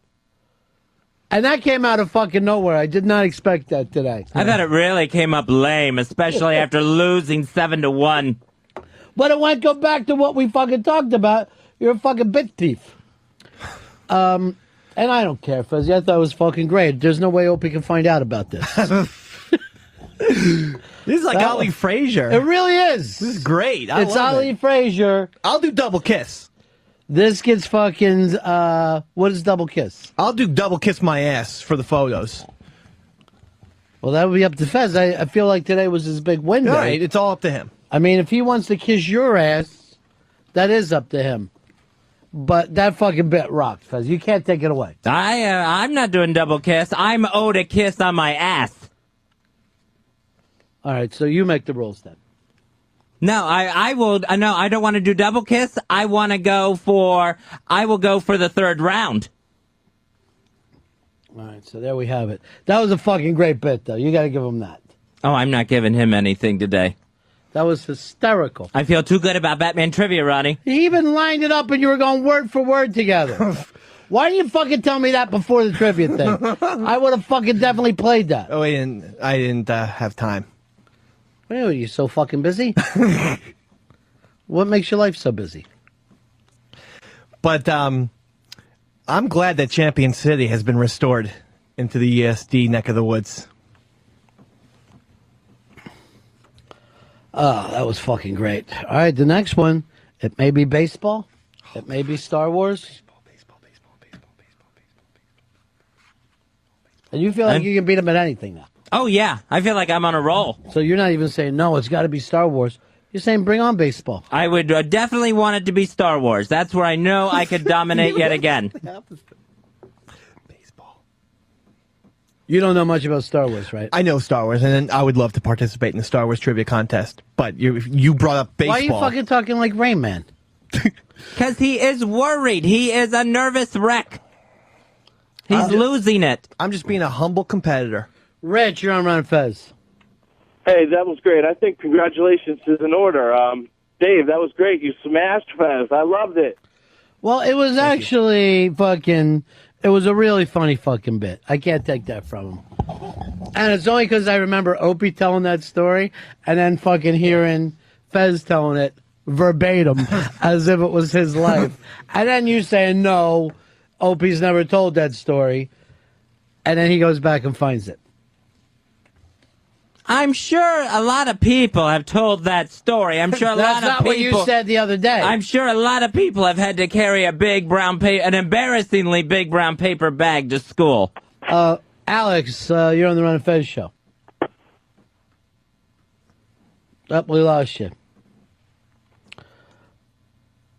And that came out of fucking nowhere. I did not expect that today. I thought it really came up lame, especially after losing 7-1. But it won't go back to what we fucking talked about. You're a fucking bit thief. And I don't care, Fuzzy. I thought it was fucking great. There's no way Opie can find out about this. This is like Ali Frazier. It really is. This is great. It's Ali Frazier. I'll do double kiss. This gets fucking, what is double kiss? I'll do double kiss my ass for the photos. Well, that would be up to Fez. I feel like today was his big win day. All right, it's all up to him. I mean, if he wants to kiss your ass, that is up to him. But that fucking bit rocked, Fez. You can't take it away. I'm not doing double kiss. I'm owed a kiss on my ass. All right, so you make the rules then. No, I will. No, I don't want to do double kiss. I will go for the third round. All right, so there we have it. That was a fucking great bit, though. You got to give him that. Oh, I'm not giving him anything today. That was hysterical. I feel too good about Batman trivia, Ronnie. He even lined it up and you were going word for word together. Why didn't you fucking tell me that before the trivia thing? I would have fucking definitely played that. Oh, I didn't have time. What are you, so fucking busy? What makes your life so busy? But I'm glad that Champion City has been restored into the ESD neck of the woods. Oh, that was fucking great. All right, the next one, it may be baseball. It may be Star Wars. Baseball. And you feel like you can beat them at anything now? Oh, yeah. I feel like I'm on a roll. So you're not even saying, no, it's got to be Star Wars. You're saying bring on baseball. I would definitely want it to be Star Wars. That's where I know I could dominate yet again. Baseball. You don't know much about Star Wars, right? I know Star Wars, and I would love to participate in the Star Wars trivia contest. But you brought up baseball. Why are you fucking talking like Rain Man? Because he is worried. He is a nervous wreck. He's losing it. I'm just being a humble competitor. Rich, you're on Ron Fez. Hey, that was great. I think congratulations is in order. Dave, that was great. You smashed Fez. I loved it. Well, it was actually fucking. It was a really funny fucking bit. I can't take that from him. And it's only because I remember Opie telling that story and then fucking hearing Fez telling it verbatim as if it was his life. And then you saying, no, Opie's never told that story. And then he goes back and finds it. I'm sure a lot of people have told that story. I'm sure a lot of people... That's not what you said the other day. I'm sure a lot of people have had to carry a big brown paper, an embarrassingly big brown paper bag to school. Alex, you're on the Ron and Fez show. Oh, we lost you.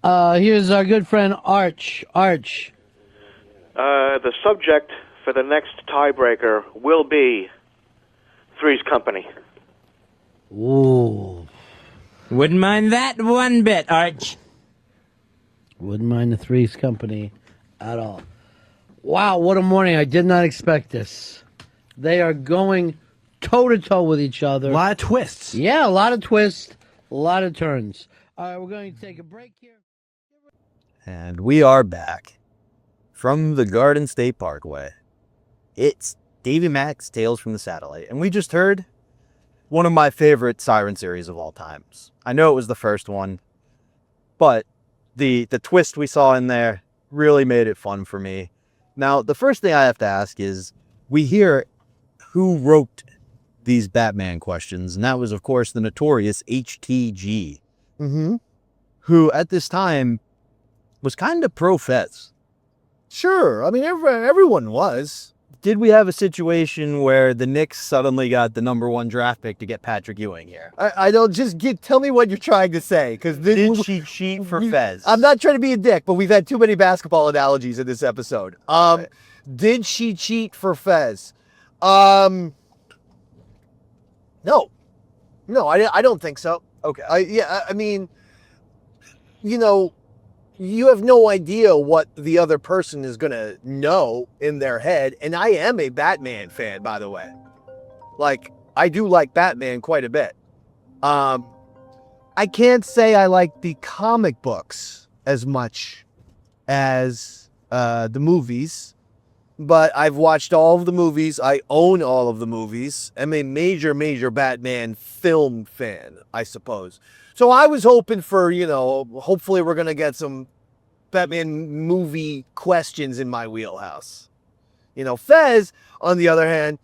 Here's our good friend Arch. Arch. The subject for the next tiebreaker will be Three's Company. Ooh. Wouldn't mind that one bit, Arch. Wouldn't mind the Three's Company at all. Wow, what a morning. I did not expect this. They are going toe-to-toe with each other. A lot of twists. Yeah, a lot of twists, a lot of turns. All right, we're going to take a break here. And we are back from the Garden State Parkway. It's Davey Mack's Tales from the Satellite. And we just heard one of my favorite Siren series of all times. I know it was the first one, but the twist we saw in there really made it fun for me. Now, the first thing I have to ask is, we hear who wrote these Batman questions, and that was, of course, the notorious HTG, who at this time was kind of pro-Fez. Sure. I mean, everyone was. Did we have a situation where the Knicks suddenly got the #1 draft pick to get Patrick Ewing here? I don't tell me what you're trying to say, because did she cheat for Fez? I'm not trying to be a dick, but we've had too many basketball analogies in this episode. Did she cheat for Fez? No, I don't think so. Okay. I mean, you have no idea what the other person is going to know in their head. And I am a Batman fan, by the way. Like, I do like Batman quite a bit. I can't say I like the comic books as much as the movies, but I've watched all of the movies. I own all of the movies. I'm a major, major Batman film fan, I suppose. So I was hoping for, hopefully we're going to get some Batman movie questions in my wheelhouse. Fez, on the other hand,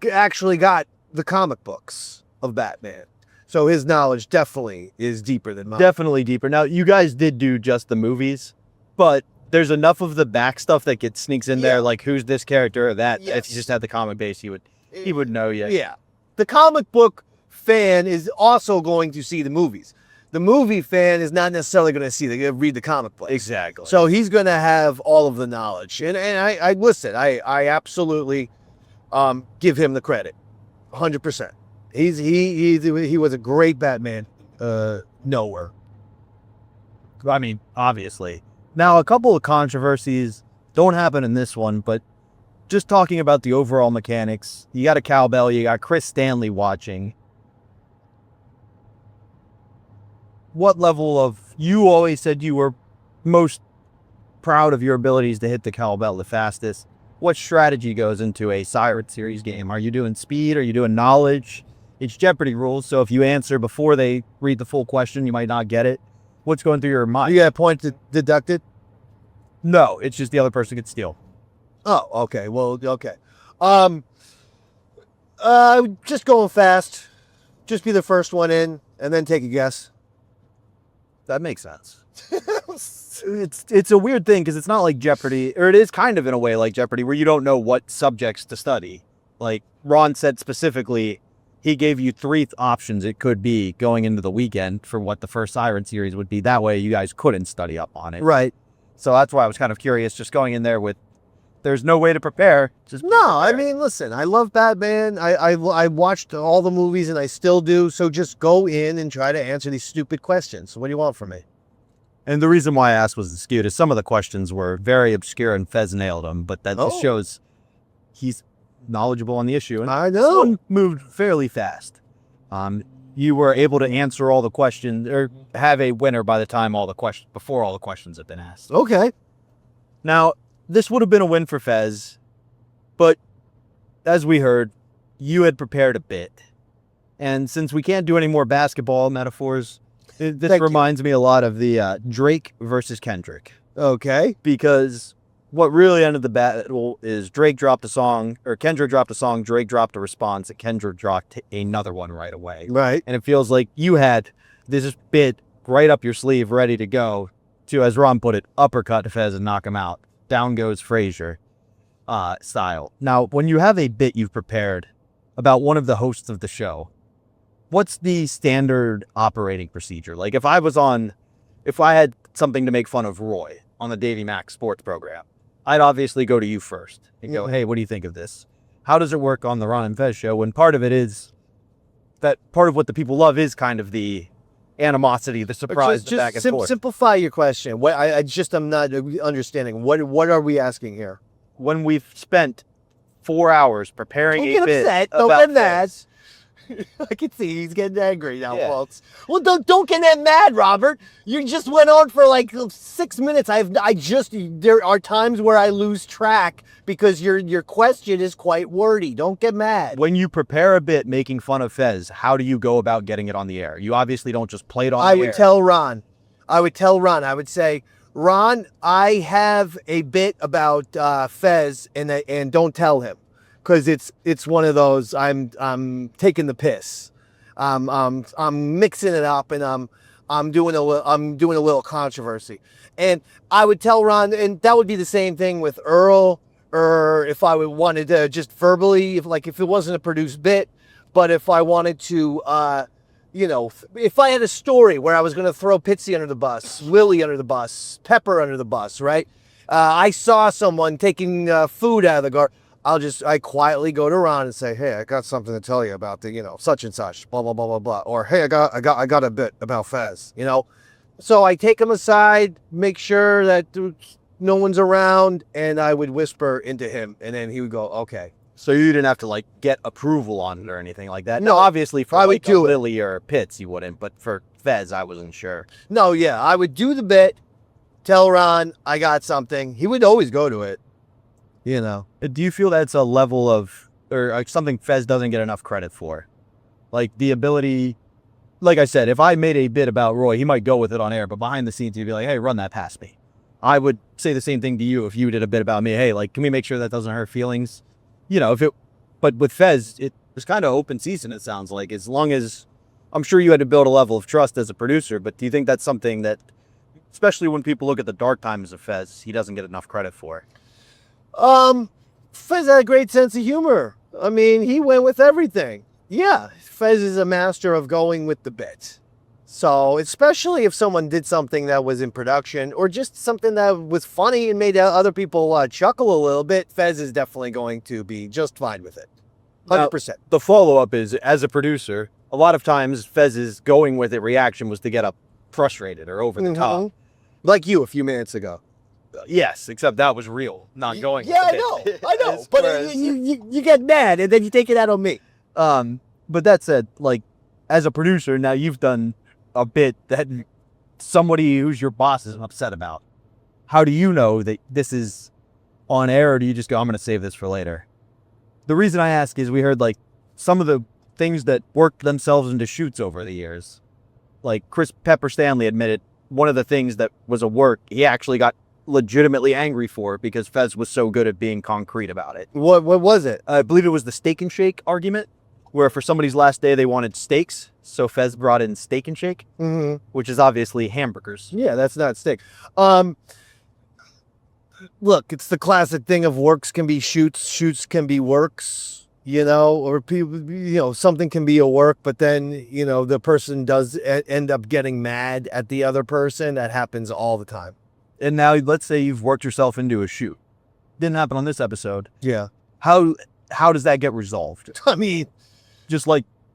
actually got the comic books of Batman. So his knowledge definitely is deeper than mine. Definitely deeper. Now, you guys did do just the movies, but there's enough of the back stuff that sneaks in there, like who's this character or that. Yes. If you just had the comic base, he would know you. Yeah. The comic book fan is also going to see the movies. The movie fan is not necessarily going to read the comic book. Exactly. So he's going to have all of the knowledge. And I listen, I absolutely give him the credit. 100%. He was a great Batman knower. I mean, obviously. Now, a couple of controversies don't happen in this one, but just talking about the overall mechanics, you got a cowbell, you got Chris Stanley watching. What level of... You always said you were most proud of your abilities to hit the cowbell the fastest. What strategy goes into a Siren series game? Are you doing speed? Are you doing knowledge? It's Jeopardy rules, so if you answer before they read the full question, you might not get it. What's going through your mind? You got a point deducted? No, it's just the other person could steal. Oh, okay. Well, okay. Just going fast. Just be the first one in, and then take a guess. That makes sense. It's a weird thing, because it's not like Jeopardy, or it is kind of in a way like Jeopardy, where you don't know what subjects to study. Like Ron said specifically, he gave you 3 options it could be going into the weekend for what the first Siren series would be. That way you guys couldn't study up on it. Right. So that's why I was kind of curious, just going in there with, there's no way to prepare. I mean, listen, I love Batman. I watched all the movies and I still do. So just go in and try to answer these stupid questions. What do you want from me? And the reason why I asked was skewed is some of the questions were very obscure and Fez nailed them, but that just shows he's knowledgeable on the issue. And I know. This one moved fairly fast. you were able to answer all the questions or have a winner by the time before all the questions have been asked. Okay. Now, this would have been a win for Fez, but as we heard, you had prepared a bit. And since we can't do any more basketball metaphors, this reminds me a lot of the Drake versus Kendrick. Okay. Because what really ended the battle is Kendrick dropped a song, Drake dropped a response, and Kendrick dropped another one right away. Right. And it feels like you had this bit right up your sleeve, ready to go to, as Ron put it, uppercut Fez and knock him out. Down goes Frazier style. Now, when you have a bit you've prepared about one of the hosts of the show, what's the standard operating procedure? Like if I had something to make fun of Roy on the Davey Mack sports program, I'd obviously go to you first and go, hey, what do you think of this? How does it work on the Ron and Fez show? When part of it is that part of what the people love is kind of the animosity, the surprise, the back and forth. Simplify your question. What I'm not understanding. What are we asking here? When we've spent 4 hours preparing Don't get upset. Don't get mad. I can see he's getting angry now, folks. Well, don't get that mad, Robert. You just went on for like 6 minutes. There are times where I lose track because your question is quite wordy. Don't get mad. When you prepare a bit making fun of Fez, how do you go about getting it on the air? You obviously don't just play it on the air. I would tell Ron. I would say, Ron, I have a bit about Fez, and don't tell him. Because it's one of those I'm taking the piss, I'm mixing it up, and I'm doing a little controversy, and I would tell Ron, and that would be the same thing with Earl, or if I wanted to just verbally, if it wasn't a produced bit, but if I wanted to, if I had a story where I was going to throw Pitsy under the bus, Willie under the bus, Pepper under the bus, right? I saw someone taking food out of the garden. I quietly go to Ron and say, hey, I got something to tell you about the, such and such, blah, blah, blah, blah, blah. Or, hey, I got a bit about Fez, So I take him aside, make sure that no one's around, and I would whisper into him, and then he would go, okay. So you didn't have to, get approval on it or anything like that? No, obviously for I would do it. Lily or Pitts, you wouldn't, but for Fez, I wasn't sure. No, yeah, I would do the bit, tell Ron I got something. He would always go to it. Do you feel that's a level of, or something Fez doesn't get enough credit for? Like the ability, like I said, if I made a bit about Roy, he might go with it on air, but behind the scenes, he'd be like, hey, run that past me. I would say the same thing to you if you did a bit about me. Hey, can we make sure that doesn't hurt feelings? But with Fez, it was kind of open season, it sounds like, as long as, I'm sure you had to build a level of trust as a producer, but do you think that's something that, especially when people look at the dark times of Fez, he doesn't get enough credit for? Fez had a great sense of humor. I mean, he went with everything. Yeah, Fez is a master of going with the bit. So, especially if someone did something that was in production or just something that was funny and made other people chuckle a little bit, Fez is definitely going to be just fine with it. 100%. Now, the follow-up is, as a producer, a lot of times Fez's going with it reaction was to get frustrated or over the top. Like you a few minutes ago. Yes, except that was real, not going. Yeah, I know. But you get mad and then you take it out on me. But that said, as a producer, now you've done a bit that somebody who's your boss is upset about. How do you know that this is on air, or do you just go, I'm going to save this for later? The reason I ask is we heard some of the things that worked themselves into shoots over the years. Like Chris Pepper Stanley admitted one of the things that was a work he actually got legitimately angry for because Fez was so good at being concrete about it. What was it? I believe it was the steak and shake argument, where for somebody's last day they wanted steaks, so Fez brought in steak and shake, which is obviously hamburgers. Yeah, that's not steak. Look, it's the classic thing of works can be shoots, shoots can be works, or people, something can be a work, but then, the person does end up getting mad at the other person. That happens all the time. And now let's say you've worked yourself into a shoot. Didn't happen on this episode. Yeah. How does that get resolved? I mean, just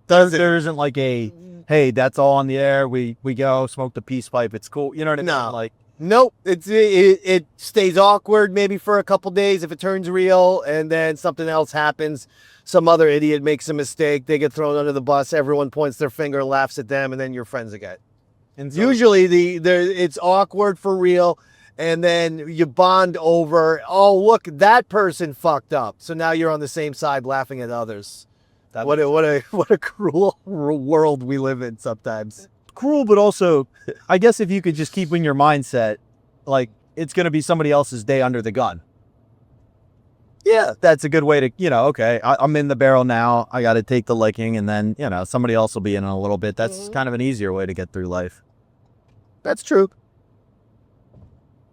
there isn't a, hey, that's all on the air. We go smoke the peace pipe. It's cool. You know what I mean? Nope. It stays awkward maybe for a couple days if it turns real, and then something else happens. Some other idiot makes a mistake. They get thrown under the bus. Everyone points their finger and laughs at them, and then you're friends again. And usually it's awkward for real, and then you bond over, oh, look, that person fucked up. So now you're on the same side laughing at others. What a cruel world we live in sometimes. Cruel, but also, I guess if you could just keep in your mindset, like, it's going to be somebody else's day under the gun. Yeah, that's a good way to, okay, I'm in the barrel now. I got to take the licking, and then, somebody else will be in a little bit. That's kind of an easier way to get through life. That's true.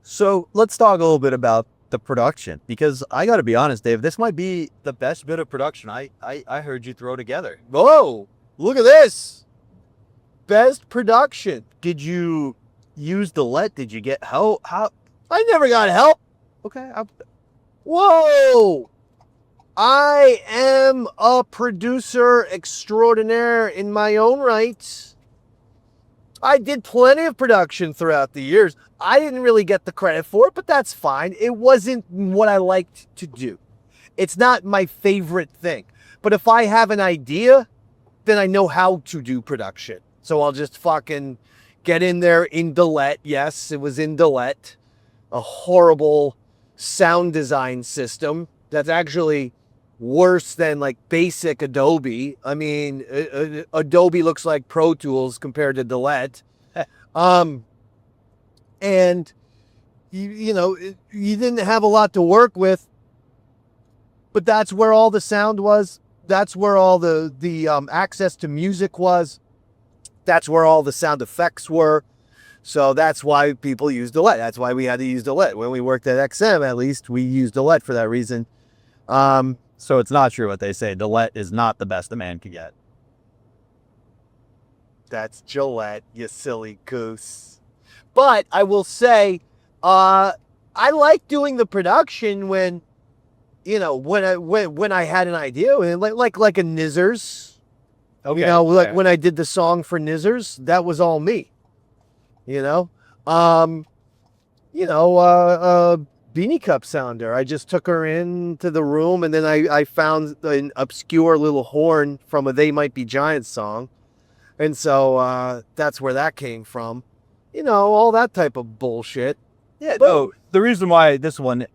So let's talk a little bit about the production, because I got to be honest, Dave, this might be the best bit of production I heard you throw together. Whoa, look at this. Best production. Did you use the LXXIII? Did you get help? How? I never got help. Okay. Whoa. I am a producer extraordinaire in my own right. I did plenty of production throughout the years. I didn't really get the credit for it, but that's fine. It wasn't what I liked to do. It's not my favorite thing. But if I have an idea, then I know how to do production. So I'll just fucking get in there in LXXIII. Yes, it was in LXXIII. A horrible sound design system that's actually worse than like basic Adobe. I mean, Adobe looks like Pro Tools compared to LXXIII. And you didn't have a lot to work with, but that's where all the sound was. That's where all the access to music was. That's where all the sound effects were. So that's why people used LXXIII. That's why we had to use LXXIII. When we worked at XM, at least, we used LXXIII for that reason. So it's not true what they say. LXXIII is not the best a man could get. That's Gillette, you silly goose. But I will say, I like doing the production when I had an idea, like a Nizzers. Okay. When I did the song for Nizzers, that was all me. Beanie Cup Sounder. I just took her into the room, and then I found an obscure little horn from a They Might Be Giants song. And so that's where that came from. All that type of bullshit. Yeah, no, the reason why this one,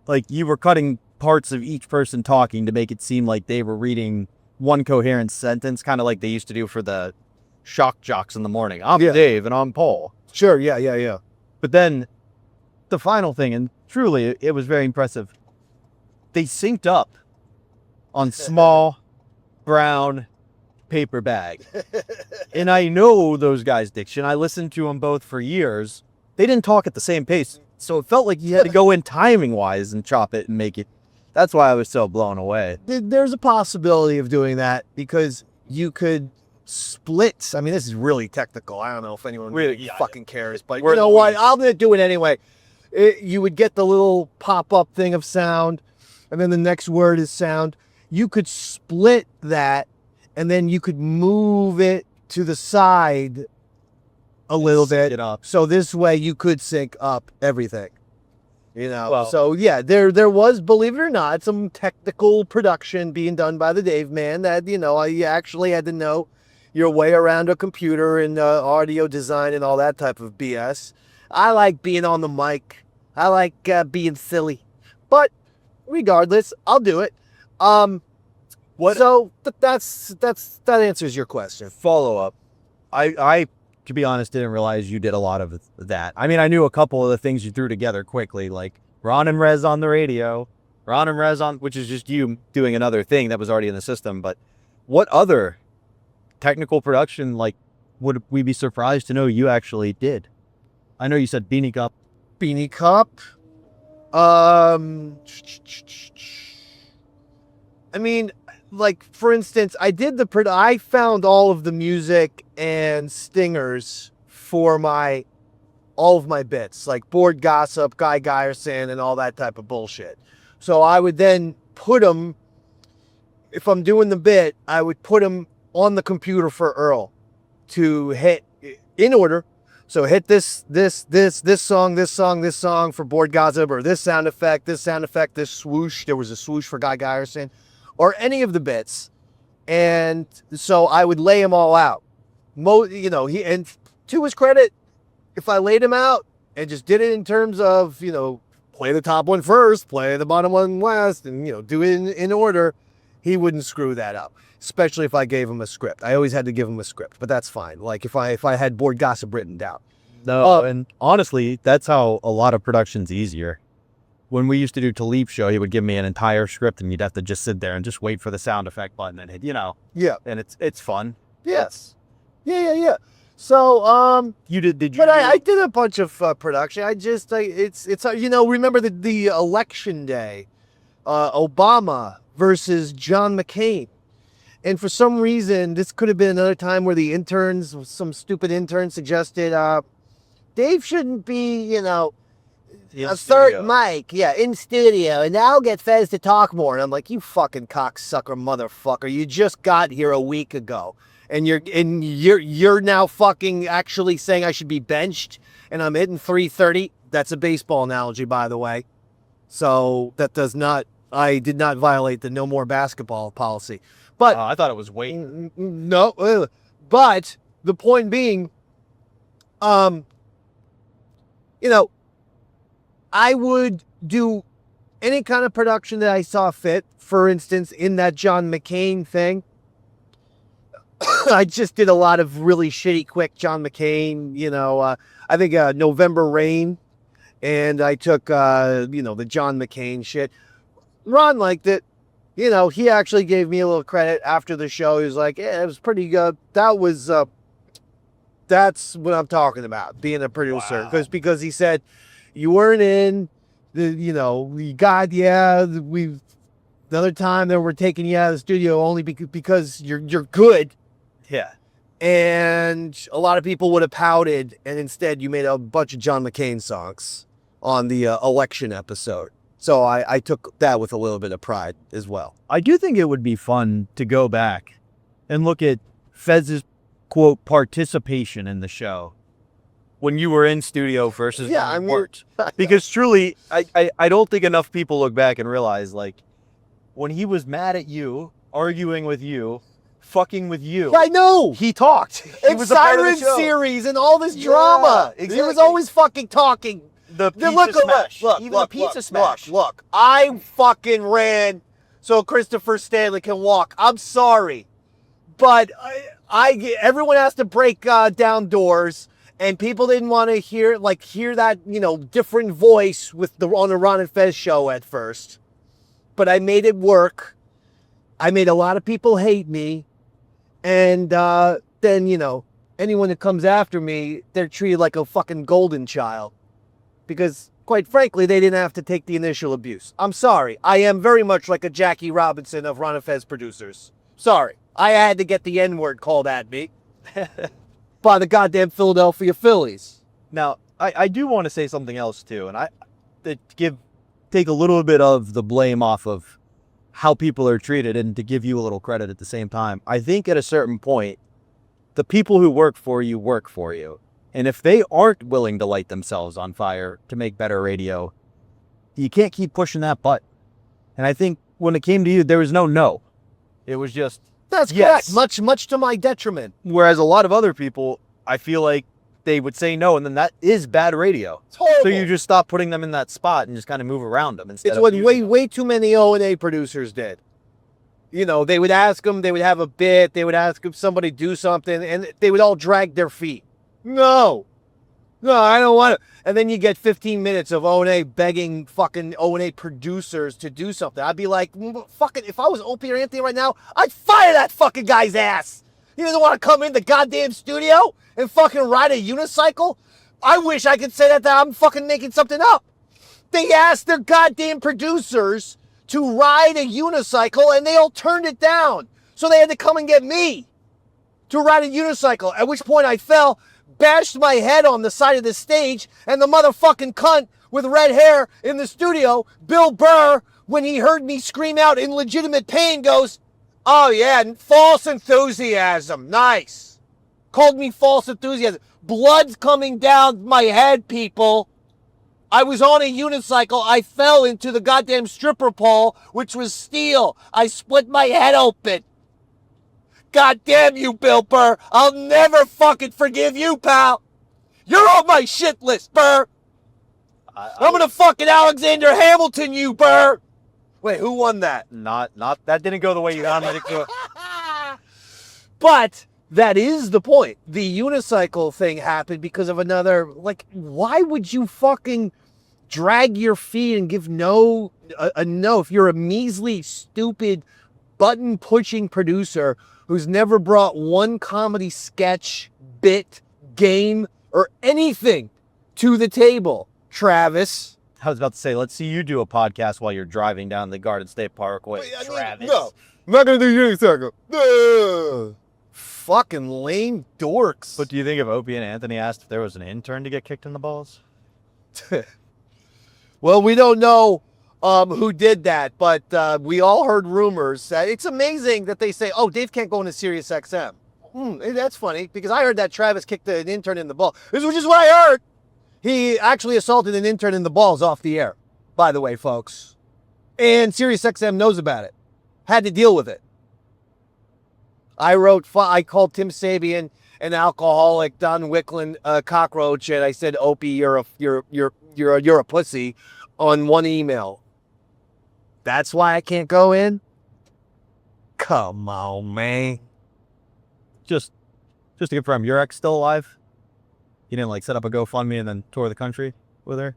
like, you were cutting parts of each person talking to make it seem like they were reading one coherent sentence, kind of like they used to do for the shock jocks in the morning. I'm Dave, and I'm Paul. Sure, yeah. But then the final thing, and truly, it was very impressive. They synced up on small brown paper bag. And I know those guys' diction. I listened to them both for years. They didn't talk at the same pace. So it felt like you had to go in timing wise and chop it and make it. That's why I was so blown away. There's a possibility of doing that because you could split. I mean, this is really technical. I don't know if anyone really fucking cares, but you know what? I'm going to do it anyway. You would get the little pop-up thing of sound, and then the next word is sound. You could split that, and then you could move it to the side a little bit. So this way you could sync up everything. So yeah, there was, believe it or not, some technical production being done by the Dave man that, you actually had to know your way around a computer and audio design and all that type of BS. I like being on the mic. I like being silly. But regardless, I'll do it. So that answers your question. Follow up. I to be honest, didn't realize you did a lot of that. I mean, I knew a couple of the things you threw together quickly, like Ron and Rez on the radio, Ron and Rez on, which is just you doing another thing that was already in the system. But what other technical production, like, would we be surprised to know you actually did? I know you said Beanie Cup. Beanie Cup. I mean, like, for instance, I found all of the music and stingers for all of my bits, like Board Gossip, Guy Geyerson, and all that type of bullshit. So I would then put them, if I'm doing the bit, I would put them on the computer for Earl to hit in order. So hit this song for Board Gossip, or this sound effect, this swoosh. There was a swoosh for Guy Garrison, or any of the bits. And so I would lay them all out. And to his credit, if I laid him out and just did it in terms of, play the top one first, play the bottom one last, and, do it in order, he wouldn't screw that up. Especially if I gave him a script. I always had to give him a script, but that's fine. Like if I had Board Gossip written down. No, and honestly, that's how a lot of production's easier. When we used to do Talib's show, he would give me an entire script, and you'd have to just sit there and just wait for the sound effect button and hit, Yeah. And it's fun. Yes. Yeah. So, did you? But I did a bunch of production. Remember the election day, Obama versus John McCain. And for some reason, this could have been another time where some stupid intern suggested, Dave shouldn't be, a third mic, in studio, and I'll get Fez to talk more. And I'm like, you fucking cocksucker motherfucker. You just got here a week ago. And you're now fucking actually saying I should be benched, and I'm hitting 330. That's a baseball analogy, by the way. So I did not violate the no more basketball policy. But I thought it was weight. No, but the point being, I would do any kind of production that I saw fit. For instance, in that John McCain thing, I just did a lot of really shitty, quick John McCain. I think November Rain, and I took the John McCain shit. Ron liked it. He actually gave me a little credit after the show. He was like, yeah, it was pretty good. That's what I'm talking about, being a producer. Because he said, you weren't in, the other time that we're taking you out of the studio only because you're good. Yeah. And a lot of people would have pouted, and instead you made a bunch of John McCain songs on the election episode. So I took that with a little bit of pride as well. I do think it would be fun to go back and look at Fez's, quote, participation in the show when you were in studio versus when you weren't. Because truly, I don't think enough people look back and realize, like, when he was mad at you, arguing with you, fucking with you. I know! He talked. He was Siren series and all this drama. Exactly. He was always fucking talking. The pizza smash. Look, pizza smash. Look, I fucking ran so Christopher Stanley can walk. I'm sorry. But everyone has to break down doors, and people didn't want to hear that, different voice on the Ron and Fez show at first. But I made it work. I made a lot of people hate me. And then, anyone that comes after me, they're treated like a fucking golden child. Because, quite frankly, they didn't have to take the initial abuse. I'm sorry. I am very much like a Jackie Robinson of Ron and Fez producers. Sorry. I had to get the N-word called at me by the goddamn Philadelphia Phillies. Now, I do want to say something else, too. And take a little bit of the blame off of how people are treated and to give you a little credit at the same time. I think at a certain point, the people who work for you work for you. And if they aren't willing to light themselves on fire to make better radio, you can't keep pushing that button. And I think when it came to you, there was no. It was just, that's yes. Correct. Much to my detriment. Whereas a lot of other people, I feel like they would say no, and then that is bad radio. It's horrible. So you just stop putting them in that spot and just kind of move around them instead. It's what way too many O&A producers did. They would ask them, they would have a bit, they would ask if somebody do something, and they would all drag their feet. No, I don't want to. And then you get 15 minutes of O&A begging fucking O&A producers to do something. I'd be like, fucking, if I was Opie or Anthony right now, I'd fire that fucking guy's ass. He doesn't want to come in the goddamn studio and fucking ride a unicycle. I wish I could say that I'm fucking making something up. They asked their goddamn producers to ride a unicycle, and they all turned it down. So they had to come and get me to ride a unicycle, at which point I fell, bashed my head on the side of the stage, and the motherfucking cunt with red hair in the studio, Bill Burr, when he heard me scream out in legitimate pain, goes, "Oh yeah, false enthusiasm, nice." Called me false enthusiasm. Blood's coming down my head, people. I was on a unicycle. I fell into the goddamn stripper pole, which was steel. I split my head open. God damn you, Bill Burr. I'll never fucking forgive you, pal. You're on my shit list, Burr. I'm gonna fucking Alexander Hamilton you, Burr. Wait, who won that? Not that didn't go the way you wanted it to. But that is the point. The unicycle thing happened because of another, like, why would you fucking drag your feet and give a no if you're a measly, stupid, button-pushing producer who's never brought one comedy sketch, bit, game, or anything to the table, Travis? I was about to say, let's see you do a podcast while you're driving down the Garden State Parkway, Travis. No, I'm not gonna do unicycle. Fucking lame dorks. But do you think if Opie and Anthony asked if there was an intern to get kicked in the balls? Well, we don't know who did that, but we all heard rumors. It's amazing that they say, oh, Dave can't go into Sirius XM. That's funny, because I heard that Travis kicked an intern in the ball. This is just what I heard. He actually assaulted an intern in the balls off the air, by the way, folks. And Sirius XM knows about it. Had to deal with it. I called Tim Sabian an alcoholic, Don Wicklund cockroach, and I said, Opie, you're a pussy on one email. That's why I can't go in? Come on, man. Just to confirm, your ex still alive? You didn't like set up a GoFundMe and then tour the country with her?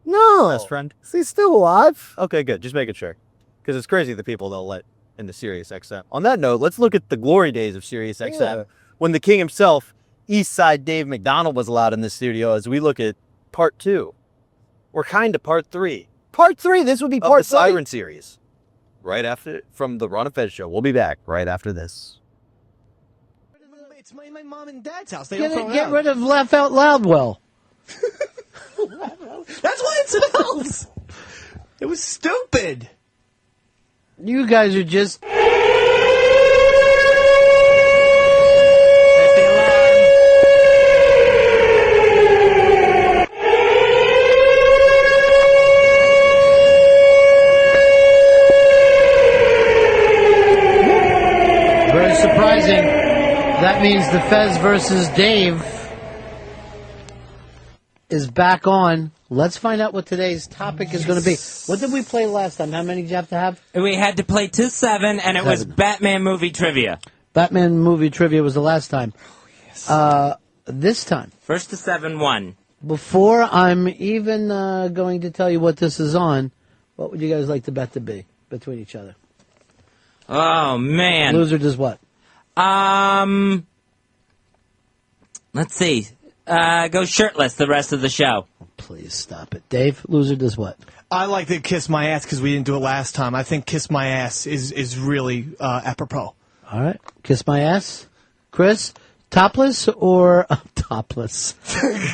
No. Best friend? He's still alive. Okay, good. Just making sure. Because it's crazy the people they'll let into Sirius XM. On that note, let's look at the glory days of Sirius XM. When the king himself, Eastside Dave McDonald, was allowed in the studio, as we look at part 2. Or kind of part 3. Part 3? This would be part 3? Of the Siren series. Right after, from the Ron and Fez show. We'll be back right after this. It's my mom and dad's house. They Get rid of Laugh Out Loud well. That's why it smells. It was stupid. You guys are just... Very surprising. That means the Fez versus Dave is back on. Let's find out what today's topic is going to be. What did we play last time? How many did you have to have? We had to play to 7, and it was Batman movie trivia. Batman movie trivia was the last time. This time. First to 7 won. Before I'm even going to tell you what this is on, what would you guys like the bet to be between each other? Oh, man. Loser does what? Let's see. Go shirtless the rest of the show. Please stop it. Dave, loser does what? I like to kiss my ass because we didn't do it last time. I think kiss my ass is really apropos. All right. Kiss my ass. Chris, topless or topless?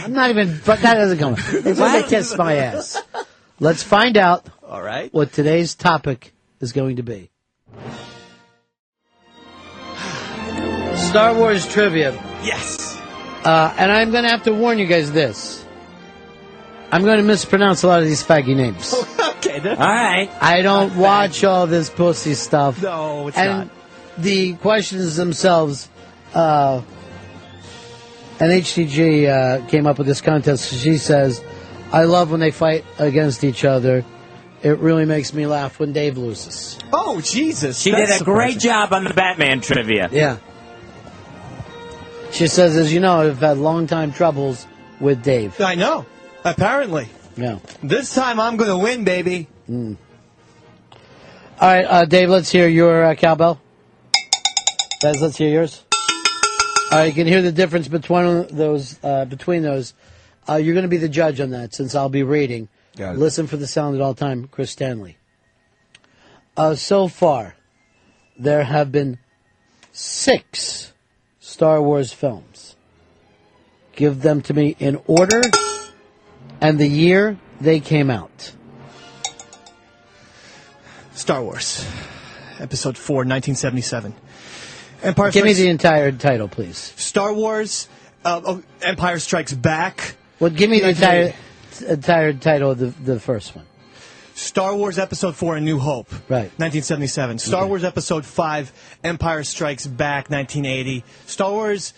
I'm not even, but that doesn't come. It's going to kiss my ass. Let's find out. All right. What today's topic is going to be. Star Wars trivia. Yes. And I'm going to have to warn you guys this. I'm going to mispronounce a lot of these faggy names. Okay. All right. I don't watch all this pussy stuff. No, it's and not. The questions themselves, and HTG came up with this contest. She says, I love when they fight against each other. It really makes me laugh when Dave loses. Oh, Jesus. She did a great job on the Batman trivia. Yeah. She says, as you know, I've had long-time troubles with Dave. I know. Apparently. Yeah. This time I'm going to win, baby. All right, Dave, let's hear your cowbell. Guys, let's hear yours. All right, you can hear the difference between those. You're going to be the judge on that since I'll be reading. Listen for the sound at all time, Chris Stanley. So far, there have been 6 Star Wars films. Give them to me in order and the year they came out. Star Wars, Episode 4, 1977. Empire Give me Strikes- the entire title, please. Star Wars, Empire Strikes Back. Well, give me the entire title of the first one. Star Wars Episode 4, A New Hope. Right. 1977. Star Wars Episode 5, Empire Strikes Back, 1980. Star Wars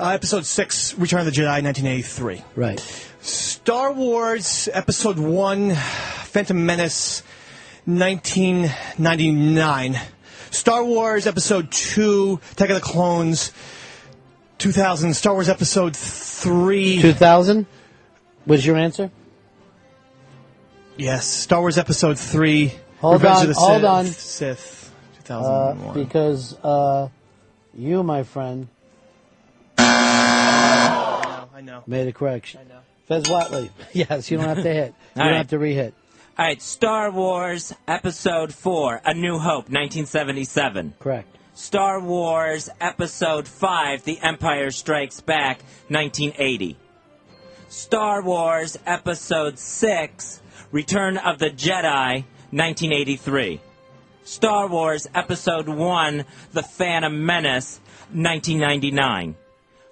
Episode 6, Return of the Jedi, 1983. Right. Star Wars Episode 1, Phantom Menace, 1999. Star Wars Episode 2, Attack of the Clones, 2000. Star Wars Episode 3. 2000 was your answer? Yes. Star Wars Episode 3. Hold Revenge on, of the hold on. Sith, 2001. Because you, my friend, I know. made a correction. I know. Fez Watley. Yes, you don't have to hit. You All don't right. have to re-hit. All right, Star Wars Episode 4, A New Hope, 1977. Correct. Star Wars Episode 5, The Empire Strikes Back, 1980. Star Wars Episode 6, Return of the Jedi, 1983. Star Wars Episode 1, The Phantom Menace, 1999.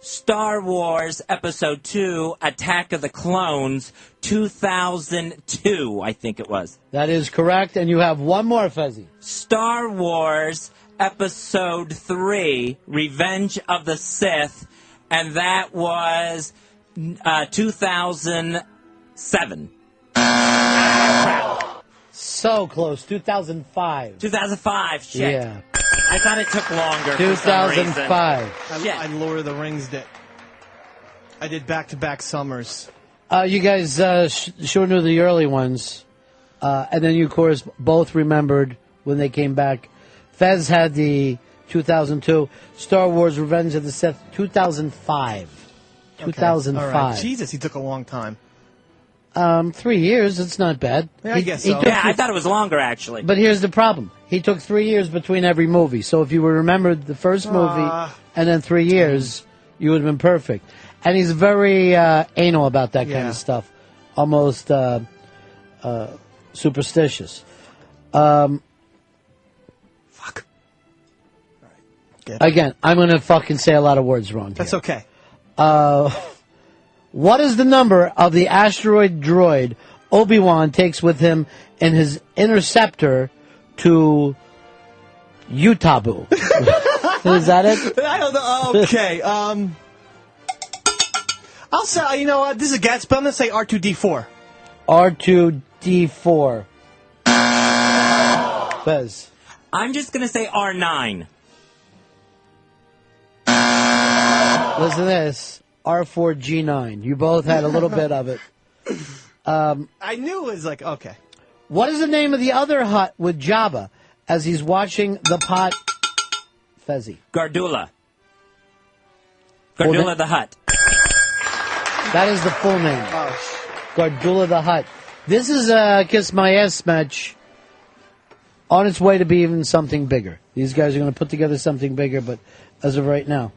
Star Wars Episode 2, Attack of the Clones, 2002, I think it was. That is correct, and you have one more, Fezzy. Star Wars Episode 3, Revenge of the Sith, and that was 2007. So close. 2005. 2005, shit. Yeah. I thought it took longer for some reason. 2005. Shit. I Lord of the Rings did. I did back-to-back summers. You guys sure knew the early ones. And then you, of course, both remembered when they came back. Fez had the 2002. Star Wars Revenge of the Sith, 2005. 2005. All right. Jesus, he took a long time. 3 years, it's not bad. Yeah, I guess so. Yeah, I thought it was longer, actually. But here's the problem. He took 3 years between every movie. So if you would remember the first movie and then 3 years, you would have been perfect. And he's very anal about that kind of stuff. Almost superstitious. Fuck. Again, I'm going to fucking say a lot of words wrong here. That's okay. What is the number of the asteroid droid Obi-Wan takes with him in his interceptor to Utabu? Is that it? I don't know. Okay. I'll say, you know what? This is a guess, but I'm going to say R2-D4. R2-D4. Fez. I'm just going to say R9. Listen to this. R4-G9. You both had a little bit of it. I knew it was like, okay. What is the name of the other hut with Jabba as he's watching the pot? Fezzy. Gardula. Gardula the Hutt. That is the full name. Gardula the Hutt. This is a Kiss My Ass match on its way to be even something bigger. These guys are going to put together something bigger, but as of right now.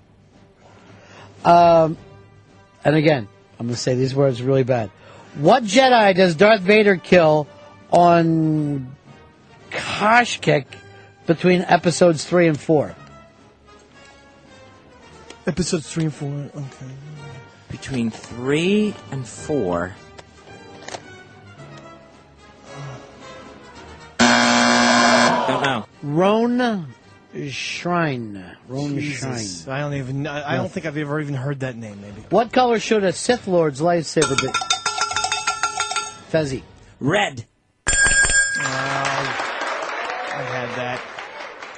And again, I'm going to say these words really bad. What Jedi does Darth Vader kill on Kashyyyk between episodes 3 and 4? Episodes 3 and 4, okay. Between 3 and 4. Don't know. Roan Shrine. Roan Jesus. Shrine. I don't even. I don't think I've ever even heard that name. Maybe. What color should a Sith Lord's lightsaber be? Fezzy. Red. I had that.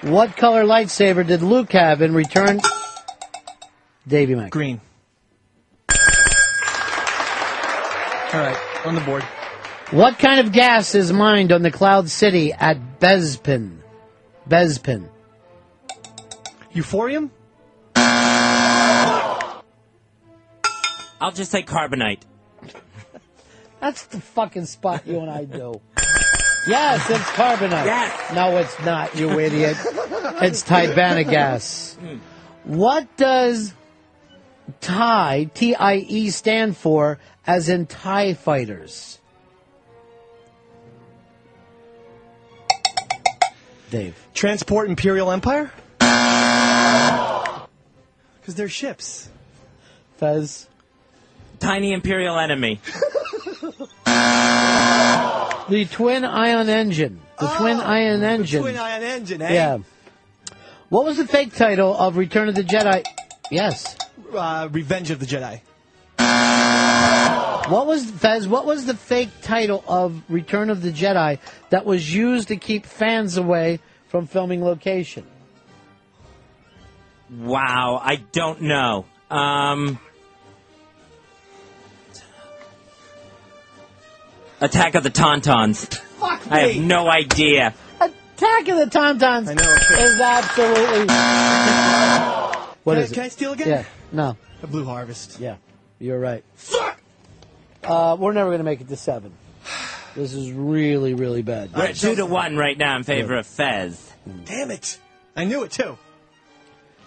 What color lightsaber did Luke have in Return? Davey Mac. Green. All right, on the board. What kind of gas is mined on the Cloud City at Bespin? Bespin. Euphorium? I'll just say carbonite. That's the fucking spot you and I do. Yes, it's carbonite. Yes. No, it's not, you idiot. It's Tibana gas. What does TIE, T-I-E, stand for as in TIE fighters? Dave. Transport Imperial Empire? Because they're ships. Fez. Tiny Imperial enemy. The twin ion engine. The twin ion engine. Twin ion engine, eh? Yeah. What was the fake title of Return of the Jedi? Yes. Revenge of the Jedi. What was the fake title of Return of the Jedi that was used to keep fans away from filming location? Wow, I don't know. Attack of the Tauntauns. Fuck me. I have no idea. Attack of the Tauntauns is absolutely... What is it? Can I steal again? Yeah, no. A Blue Harvest. Yeah, you're right. Fuck! We're never going to make it to 7. This is really, really bad. We're at 2-1 right now in favor of Fez. Damn it. I knew it, too.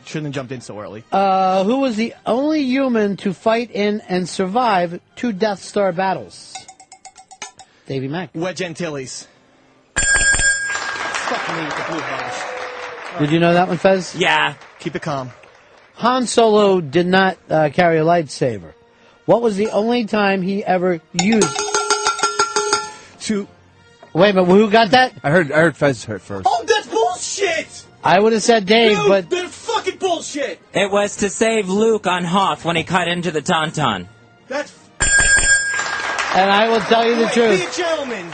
Shouldn't have jumped in so early. Who was the only human to fight in and survive 2 Death Star battles? Davey Mack. Wedge Antilles. Fuck me with the Blue Harvest. Did you know that one, Fez? Yeah. Keep it calm. Han Solo did not carry a lightsaber. What was the only time he ever used? Wait a minute, who got that? I heard Fez hurt first. Oh, that's bullshit! I would have said Dave, Dude, but... that's fucking bullshit! It was to save Luke on Hoth when he cut into the Tauntaun. That's... And I will tell you the truth. Be a gentleman.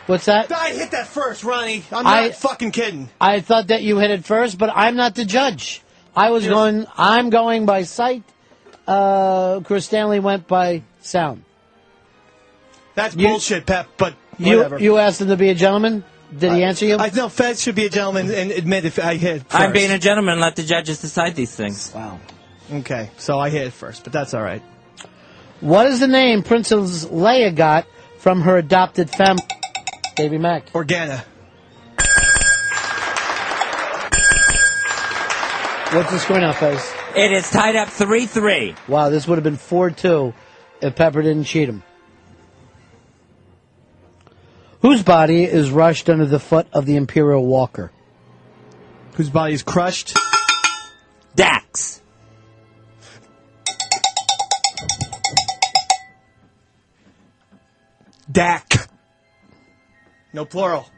What's that? I hit that first, Ronnie. I'm not fucking kidding. I thought that you hit it first, but I'm not the judge. I'm going by sight. Chris Stanley went by sound. That's bullshit, Pep, but whatever. You asked him to be a gentleman? Did he answer you? I know Fez should be a gentleman and admit if I hit it first. I'm being a gentleman and let the judges decide these things. Wow. Okay, so I hit it first, but that's all right. What is the name Princess Leia got from her adopted family? Davey Mack. Organa. What's the score now, Fez? It is tied up 3-3. Wow, this would have been 4-2 if Pepper didn't cheat him. Whose body is rushed under the foot of the Imperial Walker? Whose body is crushed? Dax. Dak. No plural.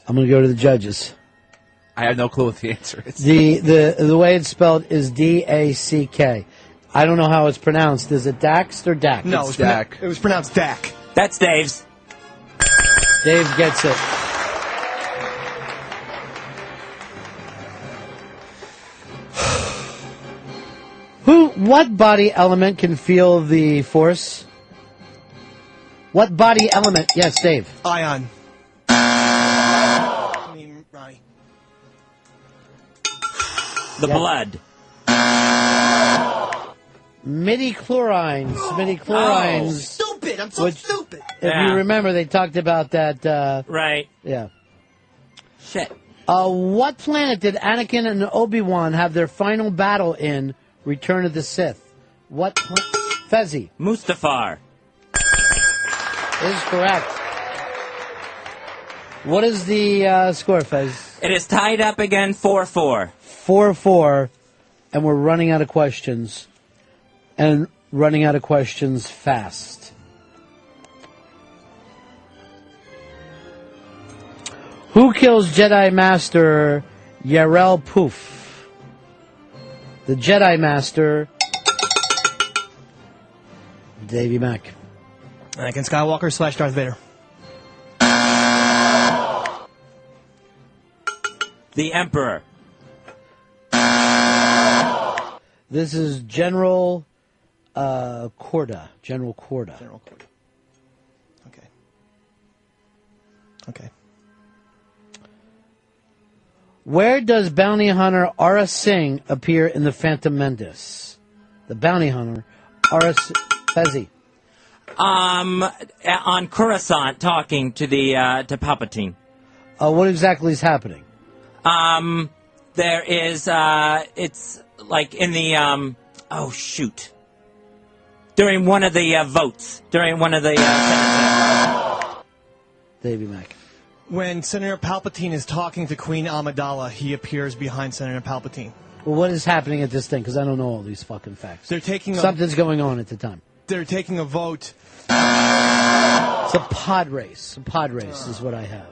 I'm going to go to the judges. I have no clue what the answer is. The way it's spelled is D-A-C-K. I don't know how it's pronounced. Is it Dax or Dak? No, it's Dak. It was pronounced Dak. That's Dave's. Dave gets it. What body element can feel the Force? What body element? Yes, Dave. Ion. I mean, Ronnie. The blood. Midi-chlorines. Oh, stupid. I'm so stupid. If you remember, they talked about that. Right. Yeah. Shit. What planet did Anakin and Obi-Wan have their final battle in Return of the Sith? What Fezzi? Mustafar. Is correct. What is the score, Fez? It is tied up again 4-4. 4-4, and we're running out of questions. And running out of questions fast. Who kills Jedi Master Yarel Poof? The Jedi Master, Davey Mack. Anakin Skywalker / Darth Vader. The Emperor. This is General Corda. General Corda. General Corda. Okay. Okay. Where does bounty hunter Aura Singh appear in The Phantom Menace? The bounty hunter Aura Fezzi. On Coruscant, talking to to Palpatine. What exactly is happening? There is it's like in the oh shoot. During one of the votes, during one of the Davey Mack. When Senator Palpatine is talking to Queen Amidala, he appears behind Senator Palpatine. Well, what is happening at this thing? Because I don't know all these fucking facts. They're taking Something's going on at the time. They're taking a vote. It's a pod race. A pod race is what I have.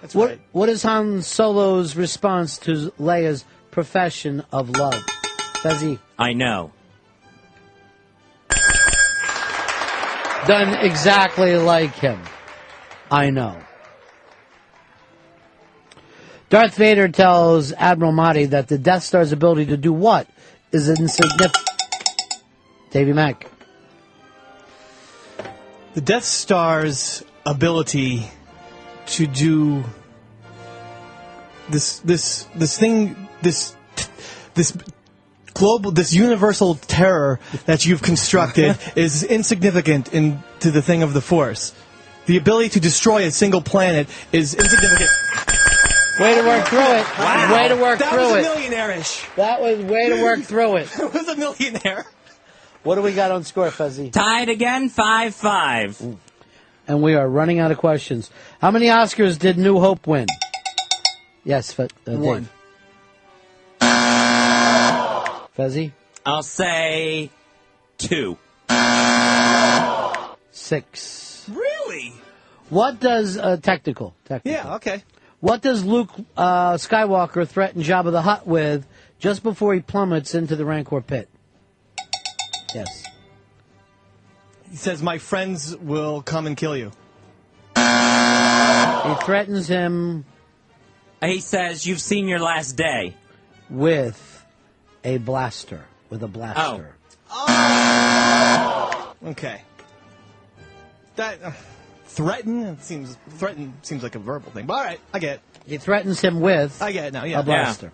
That's what, right. What is Han Solo's response to Leia's profession of love? Fezzi? I know. Done exactly like him. I know. Darth Vader tells Admiral Motti that the Death Star's ability to do what is insignificant. Davey Mack. The Death Star's ability to do this global, this universal terror that you've constructed is insignificant to the thing of the Force. The ability to destroy a single planet is insignificant. Way to work through it. Wow. Way to work that through was it. millionaire-ish. That was way to work through it. It was a millionaire. What do we got on score, Fuzzy? Tied again, 5-5. And we are running out of questions. How many Oscars did New Hope win? Yes, One. Fuzzy? I'll say 2. 6. Really? What does technical? Yeah, okay. What does Luke Skywalker threaten Jabba the Hutt with just before he plummets into the Rancor pit? Yes. He says, "My friends will come and kill you." He threatens him. He says, "You've seen your last day." With a blaster. With a blaster. Oh. Okay. That threaten seems like a verbal thing. But all right, I get it. He threatens him with. I get it now. Yeah. A blaster.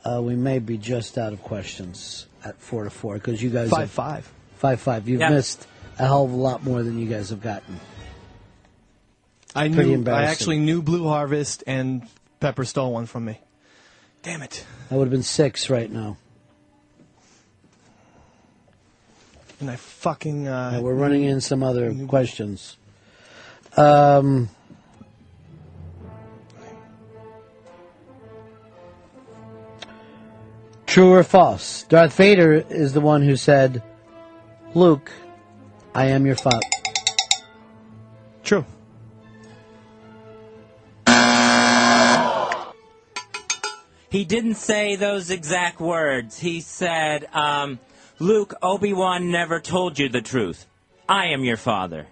We may be just out of questions at 4-4 because you guys 5-5. 5-5. You've missed a hell of a lot more than you guys have gotten. I embarrassing. actually knew Blue Harvest, and Pepper stole one from me. Damn it. That would have been 6 right now. And I fucking... Now we're running in some other questions. True or false? Darth Vader is the one who said, Luke, I am your father. True. He didn't say those exact words. He said, Luke, Obi-Wan never told you the truth. I am your father.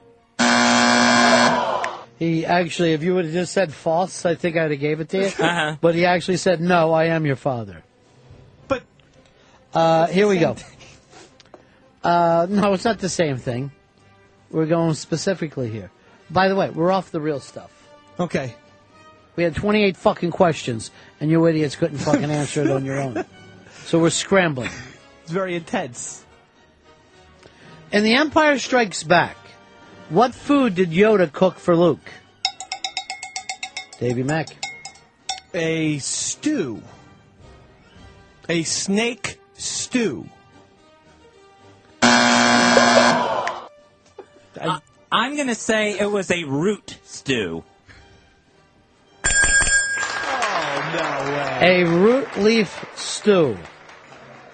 He actually, if you would have just said false, I think I'd have gave it to you. Uh-huh. But he actually said, no, I am your father. But... here we go. No, it's not the same thing. We're going specifically here. By the way, we're off the real stuff. Okay. We had 28 fucking questions, and you idiots couldn't fucking answer it on your own. So we're scrambling. It's very intense. In The Empire Strikes Back, what food did Yoda cook for Luke? Davey Mack. A stew. A snake stew. I'm going to say it was a root stew. Oh, no way. A root leaf stew.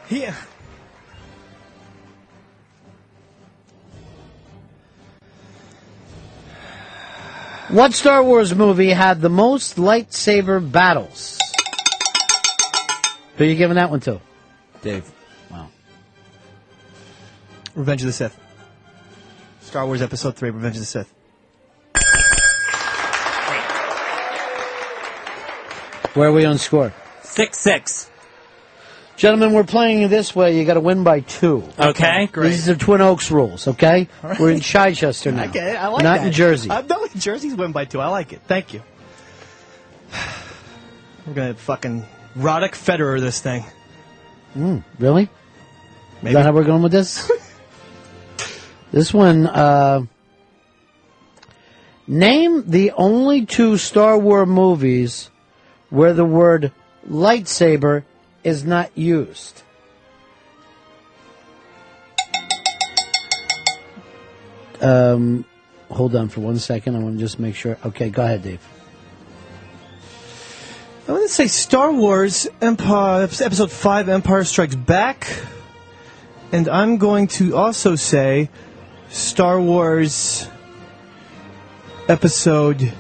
Yeah. What Star Wars movie had the most lightsaber battles? Who are you giving that one to? Dave. Wow. Revenge of the Sith. Star Wars Episode 3, Revenge of the Sith. Where are we on score? 6-6. Gentlemen, we're playing this way. You got to win by 2. Okay, great. These are Twin Oaks rules, okay? Right. We're in Chichester now. I get it. I like Not that. in Jersey. No, Jersey's win by 2. I like it. Thank you. We're going to fucking Roddick Federer this thing. Really? Maybe. Is that how we're going with this? This one, name the only 2 Star Wars movies where the word lightsaber is not used. hold on for 1 second. I want to just make sure. Okay, go ahead, Dave. I want to say Star Wars Episode 5, Empire Strikes Back. And I'm going to also say Star Wars Episode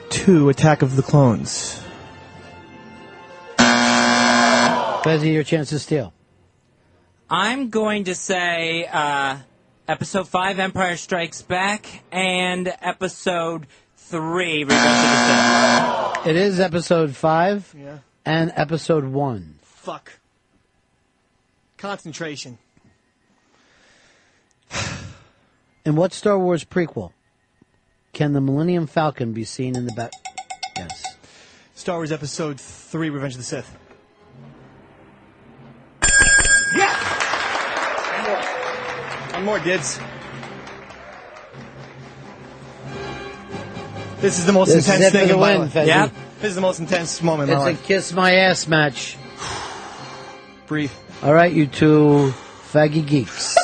2, Attack of the Clones. Fezzy, your chance to steal. I'm going to say Episode 5, Empire Strikes Back, and Episode 3, Revenge of the Sith. It is Episode 5 and Episode 1. Fuck. Concentration. In what Star Wars prequel can the Millennium Falcon be seen in the back? Yes. Star Wars Episode 3, Revenge of the Sith. One more, Dids. This is the most intense thing in my life. Yep. This is the most intense moment in my It's life. a kiss my ass match. Breathe. All right, you two faggy geeks.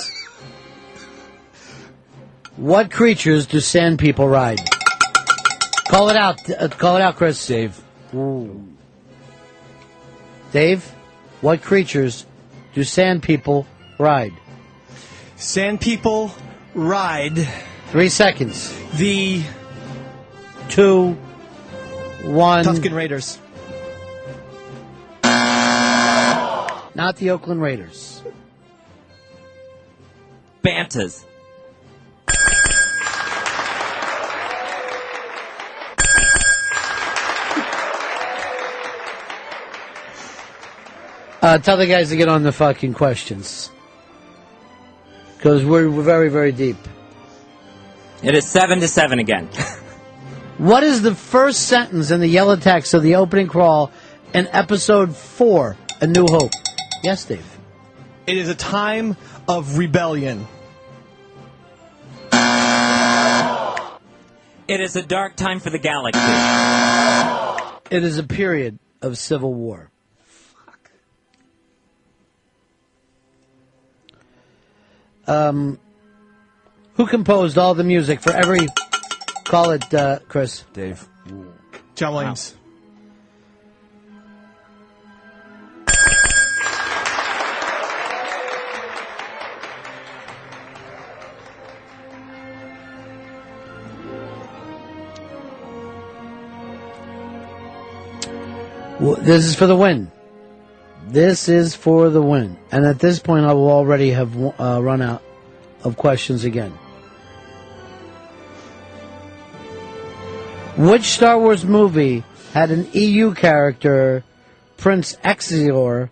What creatures do sand people ride? Call it out. Call it out, Chris. Dave. Ooh. Dave, what creatures do sand people ride? Sand people ride. 3 seconds. The 2, 1. Tusken Raiders. Not the Oakland Raiders. Bantas. Tell the guys to get on the fucking questions. Because we're very, very deep. It is 7-7 again. What is the first sentence in the yellow text of the opening crawl in Episode 4, A New Hope? Yes, Dave. It is a time of rebellion. It is a dark time for the galaxy. It is a period of civil war. Who composed all the music for every... Call it, Chris. Dave. John Williams. This is for the win. This is for the win. And at this point, I will already have run out of questions again. Which Star Wars movie had an EU character, Prince Exeor,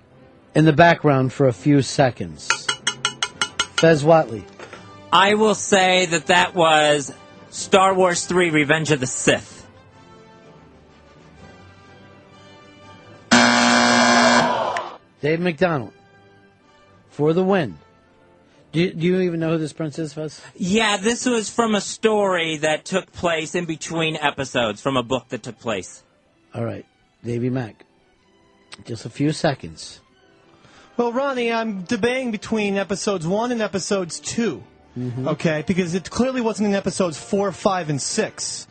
in the background for a few seconds? Fez Watley. I will say that was Star Wars 3, Revenge of the Sith. Dave McDonald. For the win. Do you even know who this prince is, Fez? Yeah, this was from a story that took place in between episodes, from a book that took place. All right, Davey Mack. Just a few seconds. Well, Ronnie, I'm debating between Episodes 1 and Episodes 2. Mm-hmm. Okay, because it clearly wasn't in Episodes 4, 5, and 6.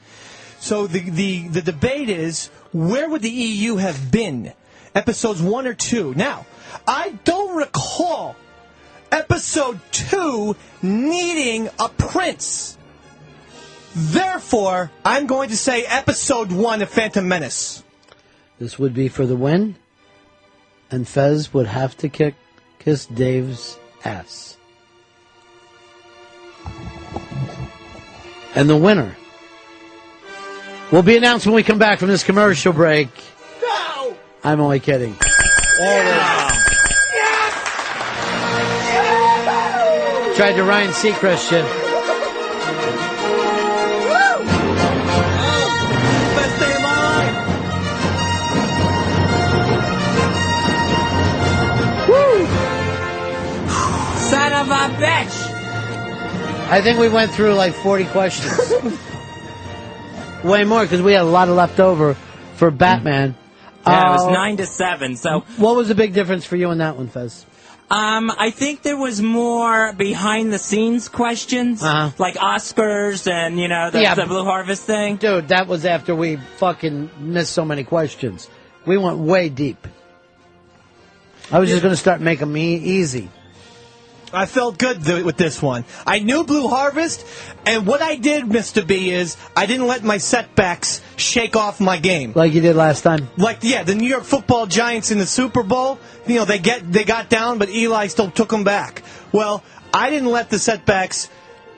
So the debate is, where would the EU have been? Episodes 1 or 2? Now, I don't recall Episode 2 needing a prince. Therefore, I'm going to say Episode 1 of Phantom Menace. This would be for the win, and Fez would have to kiss Dave's ass. And the winner will be announced when we come back from this commercial break. No! I'm only kidding. There it is. Tried to Ryan Seacrest shit. Best day of my life. Woo! Son of a bitch! I think we went through like 40 questions. Way more, because we had a lot of left over for Batman. Yeah, it was 9-7, so... What was the big difference for you in that one, Fez? I think there was more behind-the-scenes questions, like Oscars and, the Blue Harvest thing. Dude, that was after we fucking missed so many questions. We went way deep. I was just going to start making them easy. I felt good with this one. I knew Blue Harvest, and what I did, Mr. B, is I didn't let my setbacks shake off my game. Like you did last time? The New York Football Giants in the Super Bowl, they got down, but Eli still took them back. Well, I didn't let the setbacks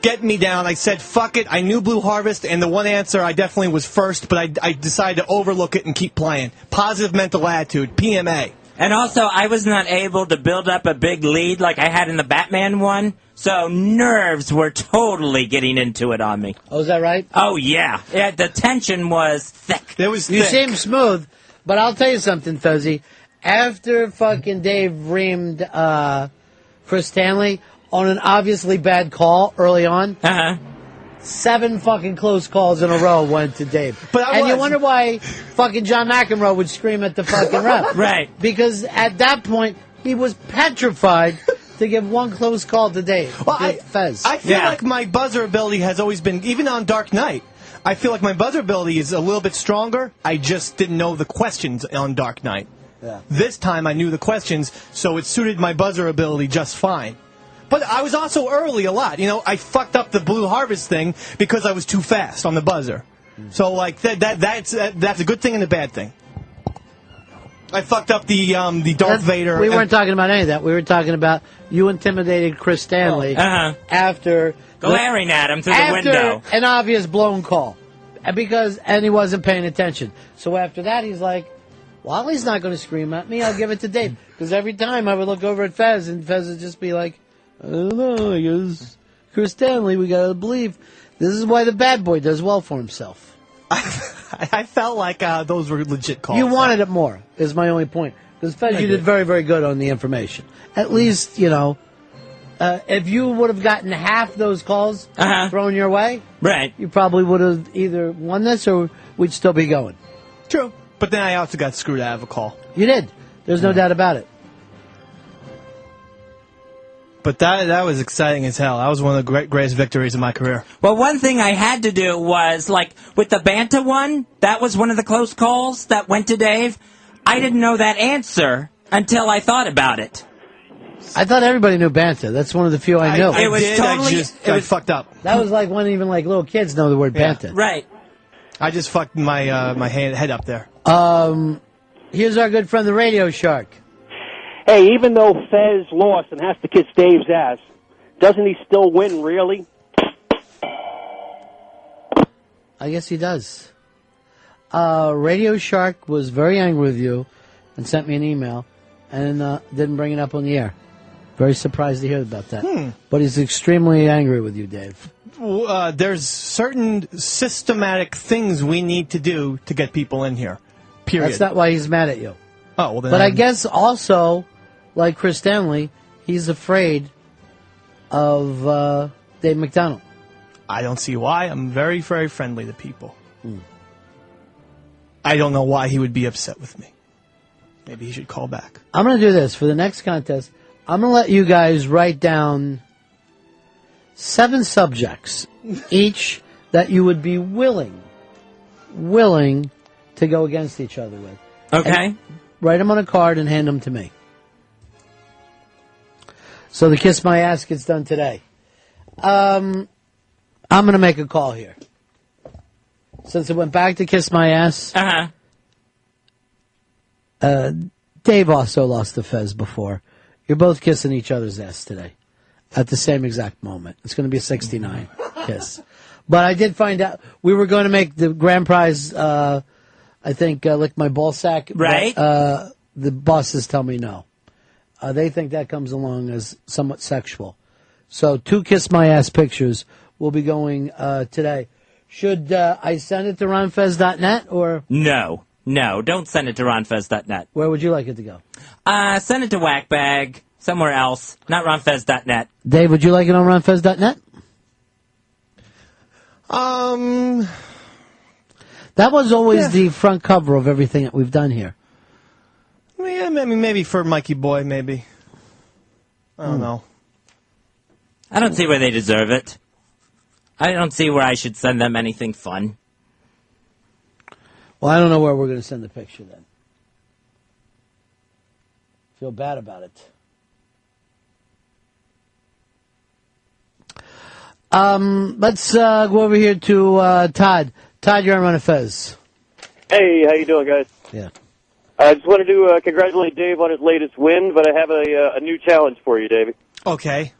get me down. I said, fuck it. I knew Blue Harvest, and the one answer I definitely was first, but I decided to overlook it and keep playing. Positive mental attitude, PMA. And also, I was not able to build up a big lead like I had in the Batman one, so nerves were totally getting into it on me. Oh, is that right? Oh, yeah. The tension was thick. It was You seem smooth, but I'll tell you something, Fuzzy. After fucking Dave reamed Chris Stanley on an obviously bad call early on, 7 fucking close calls in a row went to Dave. And you wonder why fucking John McEnroe would scream at the fucking ref. Right. Because at that point, he was petrified to give one close call to Dave. Fez. I feel like my buzzer ability has always been, even on Dark Knight, I feel like my buzzer ability is a little bit stronger. I just didn't know the questions on Dark Knight. Yeah. This time I knew the questions, so it suited my buzzer ability just fine. But I was also early a lot. I fucked up the Blue Harvest thing because I was too fast on the buzzer. So, that's a good thing and a bad thing. I fucked up the Darth Vader. We weren't talking about any of that. We were talking about you intimidated Chris Stanley after glaring at him through the window. An obvious blown call, and he wasn't paying attention. So after that, he's like, "Well, he's not going to scream at me. I'll give it to Dave." Because every time I would look over at Fez, and Fez would just be like, "I don't know. I guess Chris Stanley. We got to believe this is why the bad boy does well for himself." I felt like those were legit calls. You wanted it more, is my only point. Because, Fez, you did very, very good on the information. At least, if you would have gotten half those calls thrown your way, right, you probably would have either won this or we'd still be going. True. But then I also got screwed out of a call. You did. There's no doubt about it. But that was exciting as hell. That was one of the greatest victories of my career. Well, one thing I had to do was, with the Banta one, that was one of the close calls that went to Dave. I didn't know that answer until I thought about it. I thought everybody knew Banta. That's one of the few I knew. I fucked up. That was like when even little kids know the word Banta. Right. I just fucked my head up there. Here's our good friend, the Radio Shark. Hey, even though Fez lost and has to kiss Dave's ass, doesn't he still win, really? I guess he does. Radio Shark was very angry with you and sent me an email and didn't bring it up on the air. Very surprised to hear about that. But he's extremely angry with you, Dave. There's certain systematic things we need to do to get people in here. Period. That's not why he's mad at you. Oh, well then. But I guess also, like Chris Stanley, he's afraid of Dave McDonald. I don't see why. I'm very, very friendly to people. I don't know why he would be upset with me. Maybe he should call back. I'm going to do this. For the next contest, I'm going to let you guys write down 7 subjects, each that you would be willing to go against each other with. Okay. And write them on a card and hand them to me. So the Kiss My Ass gets done today. I'm going to make a call here. Since it went back to Kiss My Ass, Dave also lost to Fez before. You're both kissing each other's ass today at the same exact moment. It's going to be a 69 kiss. But I did find out we were going to make the grand prize, I think, lick my ball sack. Right. But, the bosses tell me no. They think that comes along as somewhat sexual. So 2 Kiss My Ass pictures will be going today. Should I send it to ronfez.net or? No, don't send it to ronfez.net. Where would you like it to go? Send it to Whackbag, somewhere else, not ronfez.net. Dave, would you like it on ronfez.net? That was always the front cover of everything that we've done here. Yeah, maybe for Mikey Boy, maybe. I don't know. I don't see where they deserve it. I don't see where I should send them anything fun. Well, I don't know where we're going to send the picture then. Feel bad about it. Let's go over here to Todd. Todd, you're on Run of Fez. Hey, how you doing, guys? Yeah. I just wanted to congratulate Dave on his latest win, but I have a new challenge for you, Davey. Okay.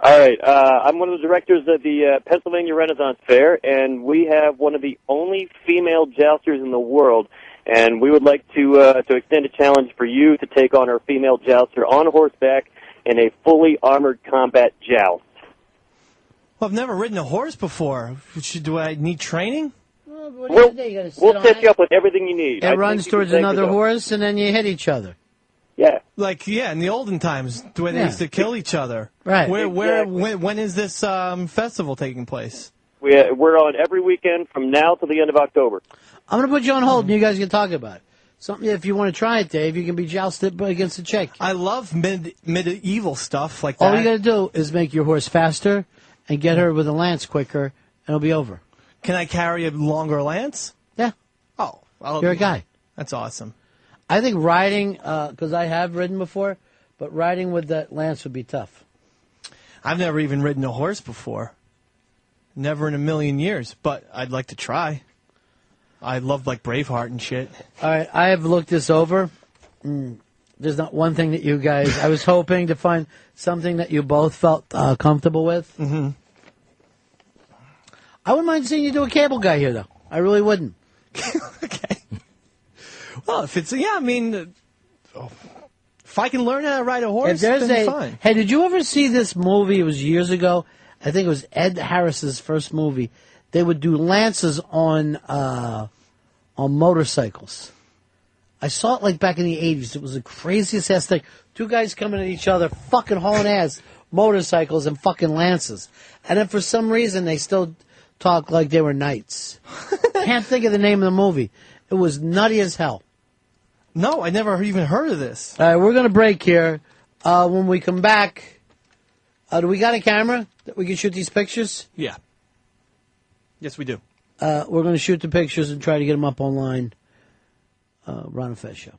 All right. I'm one of the directors of the Pennsylvania Renaissance Fair, and we have one of the only female jousters in the world. And we would like to extend a challenge for you to take on our female jouster on horseback in a fully armored combat joust. Well, I've never ridden a horse before. Do I need training? We'll set you up with everything you need. It runs towards another horse, and then you hit each other. Yeah. Like, in the olden times, where they used to kill each other. Right. When is this festival taking place? We're on every weekend from now to the end of October. I'm going to put you on hold, and you guys can talk about it. Something, if you want to try it, Dave, you can be jousted against a chick. I love medieval stuff like that. All you got to do is make your horse faster and get her with a lance quicker, and it'll be over. Can I carry a longer lance? Yeah. Oh. You're a guy. That's awesome. I think riding, because I have ridden before, but riding with that lance would be tough. I've never even ridden a horse before. Never in a million years, but I'd like to try. I love, like, Braveheart and shit. All right, I have looked this over. There's not one thing that you guys... I was hoping to find something that you both felt comfortable with. Mm-hmm. I wouldn't mind seeing you do a cable guy here, though. I really wouldn't. Okay. Well, if it's... Yeah, I mean... if I can learn how to ride a horse, then fine. Hey, did you ever see this movie? It was years ago. I think it was Ed Harris's first movie. They would do lances on motorcycles. I saw it like back in the 80s. It was the craziest ass thing. Two guys coming at each other, fucking hauling ass, motorcycles and fucking lances. And then for some reason they still talk like they were knights. Can't think of the name of the movie. It was nutty as hell. No, I never even heard of this. All right, we're going to break here. When we come back, do we got a camera that we can shoot these pictures? Yeah. Yes, we do. We're going to shoot the pictures and try to get them up online. Ron and Fez Show.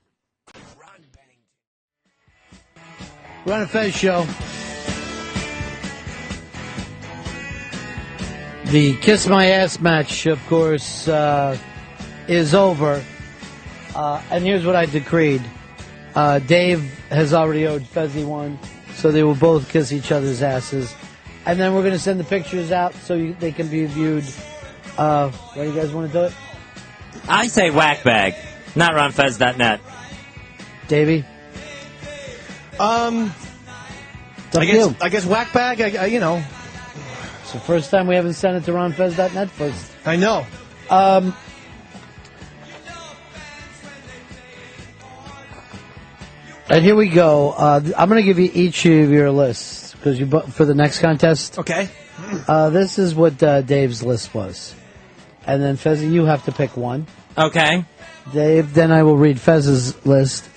Ron and Fez Show. The Kiss My Ass match, of course, is over. And here's what I decreed. Dave has already owed Fezzy one, so they will both kiss each other's asses. And then we're going to send the pictures out so they can be viewed. Where do you guys want to do it? I say whackbag, not ronfez.net. Davey? I guess whackbag, you know. It's the first time we haven't sent it to ronfez.net first. I know. And here we go. I'm going to give you each of your lists because for the next contest. Okay. This is what Dave's list was. And then, Fezzy, you have to pick one. Okay. Dave, then I will read Fez's list.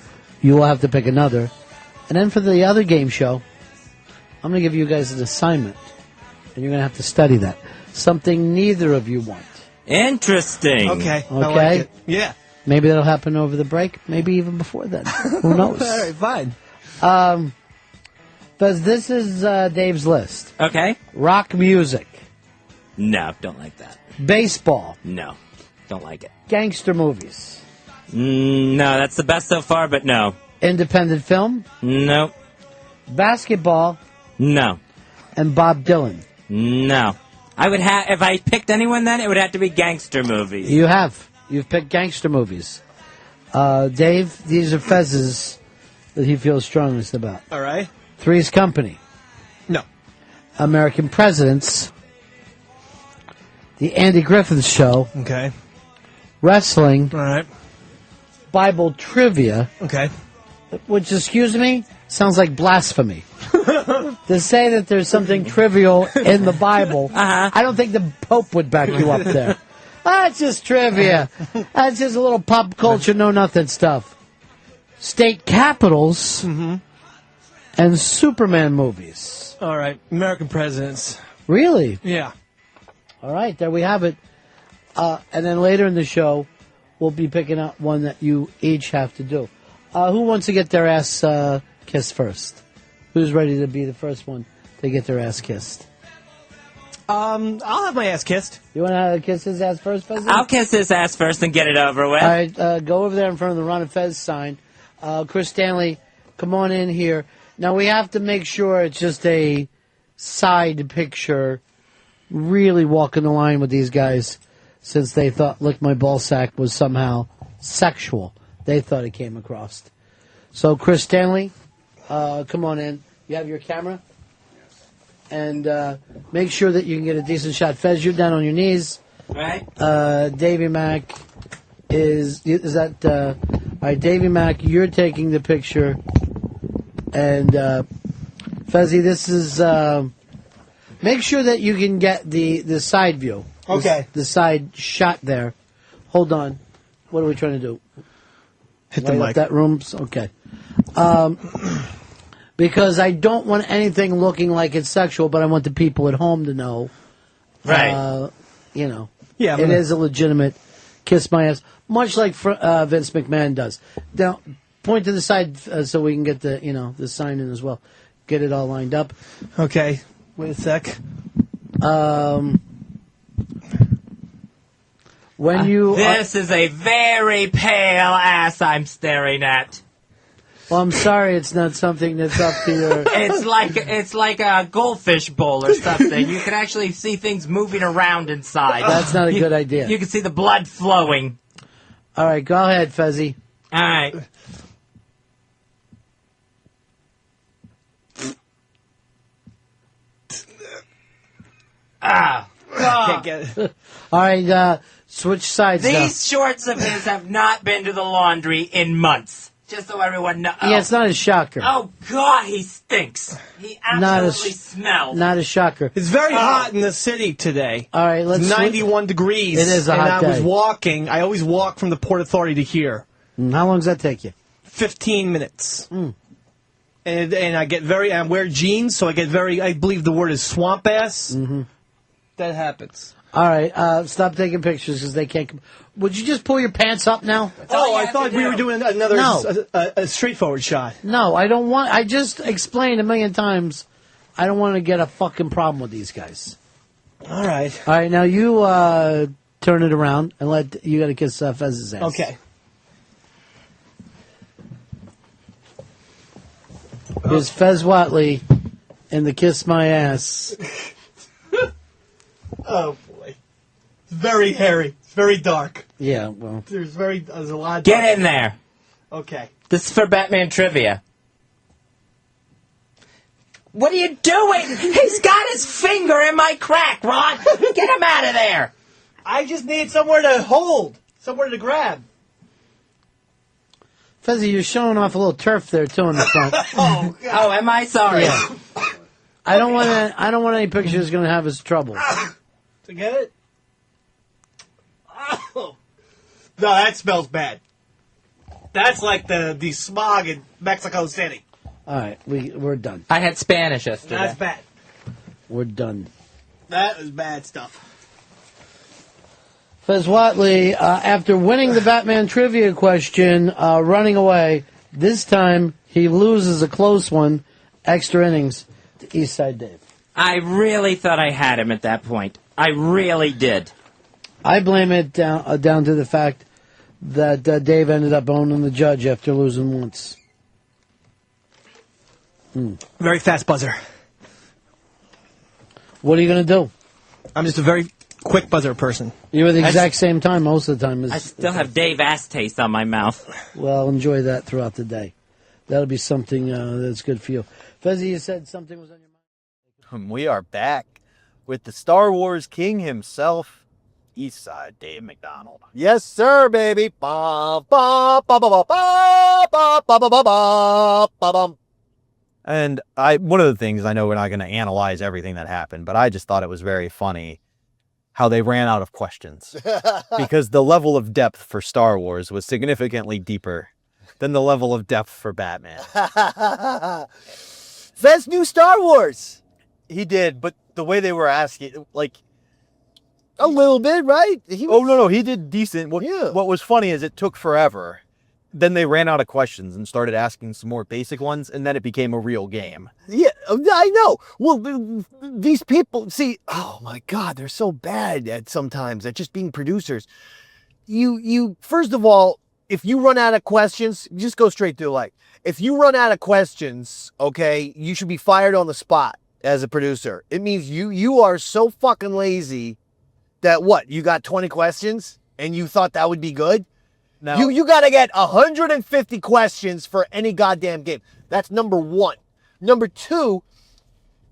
You will have to pick another. And then for the other game show, I'm going to give you guys an assignment. And you're going to have to study that. Something neither of you want. Interesting. Okay. Okay? I like it. Yeah. Maybe that'll happen over the break. Maybe even before then. Who knows? All right, fine. Fez, this is Dave's list. Okay. Rock music. No, don't like that. Baseball. No, don't like it. Gangster movies. No, that's the best so far, but no. Independent film. No. Basketball. No. And Bob Dylan. No. I would have, if I picked anyone then, it would have to be gangster movies. You have. You've picked gangster movies. Dave, these are Fez's that he feels strongest about. All right. Three's Company. No. American Presidents. The Andy Griffith Show. Okay. Wrestling. All right. Bible trivia. Okay. Which, excuse me, sounds like blasphemy. To say that there's something trivial in the Bible, I don't think the Pope would back you up there. That's just trivia. That's just a little pop culture, know-nothing stuff. State capitals. Mm-hmm. and Superman movies. All right, American Presidents. Really? Yeah. All right, there we have it. And then later in the show, we'll be picking out one that you each have to do. Who wants to get their ass kissed first? Who's ready to be the first one to get their ass kissed? I'll have my ass kissed. You want to kiss his ass first, Fez? I'll kiss his ass first and get it over with. All right, go over there in front of the Ron and Fez sign. Chris Stanley, come on in here. Now, we have to make sure it's just a side picture, really walking the line with these guys, since they thought Lick My Ballsack was somehow sexual. They thought it came across. So, Chris Stanley, come on in. You have your camera? And make sure that you can get a decent shot. Fez, you're down on your knees. Right. Davey Mack is that... all right, Davey Mack, you're taking the picture. And, Fezzy, this is... make sure that you can get the side view. Okay. The side shot there. Hold on. What are we trying to do? Hit the Light mic. up that room? Okay. Because I don't want anything looking like it's sexual, but I want the people at home to know. Right. You know. Yeah, it is a legitimate kiss my ass, much like Vince McMahon does. Now, point to the side so we can get the sign in as well. Get it all lined up. Okay. Wait a sec. When you This is a very pale ass I'm staring at. Well, I'm sorry, it's not something that's up to your... It's like a goldfish bowl or something. You can actually see things moving around inside. That's not a good idea. You can see the blood flowing. All right, go ahead, Fezzy. All right. Can't get it. All right, switch sides now. These shorts of his have not been to the laundry in months. Just so everyone knows. Yeah, it's not a shocker. Oh, God, he stinks. He absolutely smells. Not a shocker. It's very hot in the city today. All right, let's... It's 91 degrees. It is a hot And I was day. walking. I always walk from the Port Authority to here. How long does that take you? 15 minutes. And I get I wear jeans, so I get I believe the word is swamp ass. Mm-hmm. That happens. All right, stop taking pictures because they can't... Would you just pull your pants up now? Oh, I thought we were doing another No. a straightforward shot. No, I don't want... I just explained a million times I don't want to get a fucking problem with these guys. All right. All right, now you turn it around and you got to kiss Fez's ass. Okay. Here's Fez Watley in the Kiss My Ass. Oh, boy. It's very hairy. It's very dark. Yeah, well... There's a lot of Get in there. Okay. This is for Batman trivia. What are you doing? He's got his finger in my crack, Ron. Get him out of there. I just need somewhere to hold. Somewhere to grab. Fezzy, you're showing off a little turf there, too, in the front. Oh, am I sorry? Yeah. I don't want any pictures going to have us trouble. To get it? Oh. No, that smells bad. That's like the smog in Mexico City. All right, we're done. I had Spanish yesterday. That's bad. We're done. That is bad stuff. Fez Watley, after winning the Batman trivia question, running away, this time he loses a close one, extra innings, to Eastside Dave. I really thought I had him at that point. I really did. I blame it down to the fact that Dave ended up owning the judge after losing once. Very fast buzzer. What are you going to do? I'm just a very quick buzzer person. You're at the exact same time most of the time. I still have Dave ass taste on my mouth. Well, enjoy that throughout the day. That'll be something that's good for you. Fezzy, you said something was on your mind? We are back with the Star Wars King himself, Eastside Dave McDonald. Yes, sir, baby. Ba, ba, ba, ba, ba, ba, ba, ba, ba, ba, ba, ba. And one of the things, I know we're not going to analyze everything that happened, but I just thought it was very funny how they ran out of questions. Because the level of depth for Star Wars was significantly deeper than the level of depth for Batman. Fez knew Star Wars. He did, but the way they were asking, like, a little bit, right? No, he did decent. What was funny is it took forever. Then they ran out of questions and started asking some more basic ones, and then it became a real game. Yeah, I know. Well, these people, see, oh my God, they're so bad at sometimes at just being producers. You first of all, if you run out of questions, just go straight to like. If you run out of questions, okay, you should be fired on the spot as a producer. It means you are so fucking lazy that what? You got 20 questions and you thought that would be good? Now, You got to get 150 questions for any goddamn game. That's number one. Number two,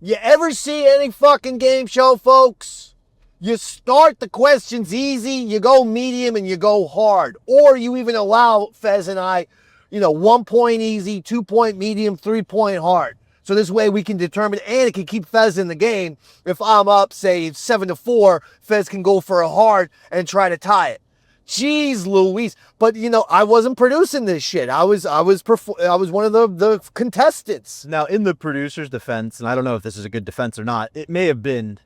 you ever see any fucking game show, folks? You start the questions easy, you go medium, and you go hard. Or you even allow Fez and I, 1 point easy, 2 point medium, 3 point hard. So this way we can determine, and it can keep Fez in the game. If I'm up, say 7-4, Fez can go for a hard and try to tie it. Jeez Louise. But I wasn't producing this shit. I was one of the contestants. Now, in the producer's defense, and I don't know if this is a good defense or not, it may have been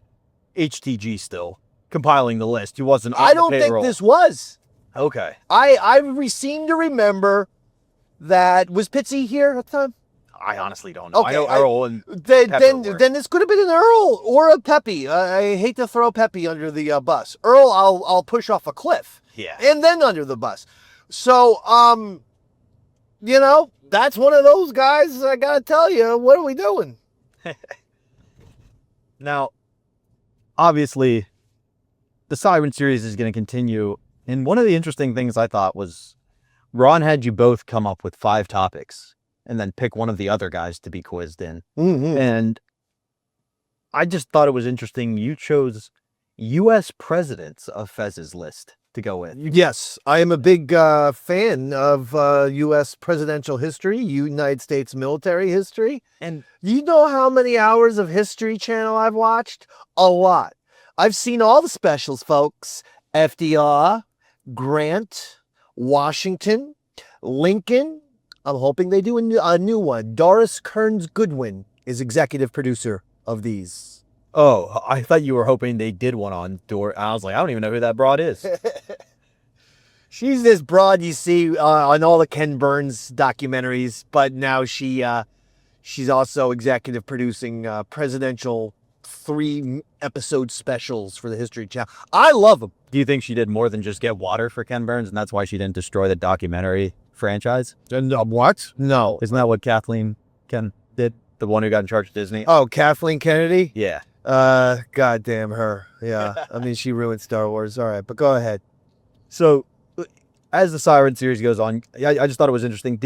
HTG still compiling the list. He wasn't on I don't the think payroll. this was. Okay. I seem to remember that was Pitsy here at the time. I honestly don't know. Okay, I know Earl and then Pepper were. this could have been an Earl or a Peppy. I hate to throw Peppy under the bus. Earl, I'll push off a cliff. Yeah. And then under the bus. So, that's one of those guys. I gotta tell you, what are we doing? Now, obviously, the Siren series is going to continue. And one of the interesting things I thought was Ron had you both come up with 5 topics and then pick one of the other guys to be quizzed in. Mm-hmm. And I just thought it was interesting. You chose U.S. presidents of Fez's list to go with. Yes, I am a big fan of U.S. presidential history, United States military history. And you know how many hours of History Channel I've watched? A lot. I've seen all the specials, folks. FDR, Grant, Washington, Lincoln. I'm hoping they do a new one. Doris Kearns Goodwin is executive producer of these. Oh, I thought you were hoping they did one on Dor. I was like, I don't even know who that broad is. She's this broad you see on all the Ken Burns documentaries, but now she's also executive producing presidential 3-episode specials for the History Channel. I love them. Do you think she did more than just get water for Ken Burns, and that's why she didn't destroy the documentary franchise? And what? No. Isn't that what Kathleen Ken did? The one who got in charge of Disney? Oh, Kathleen Kennedy? Yeah. Goddamn her. Yeah. I mean, she ruined Star Wars. All right, but go ahead. So, as the Siren series goes on, I just thought it was interesting.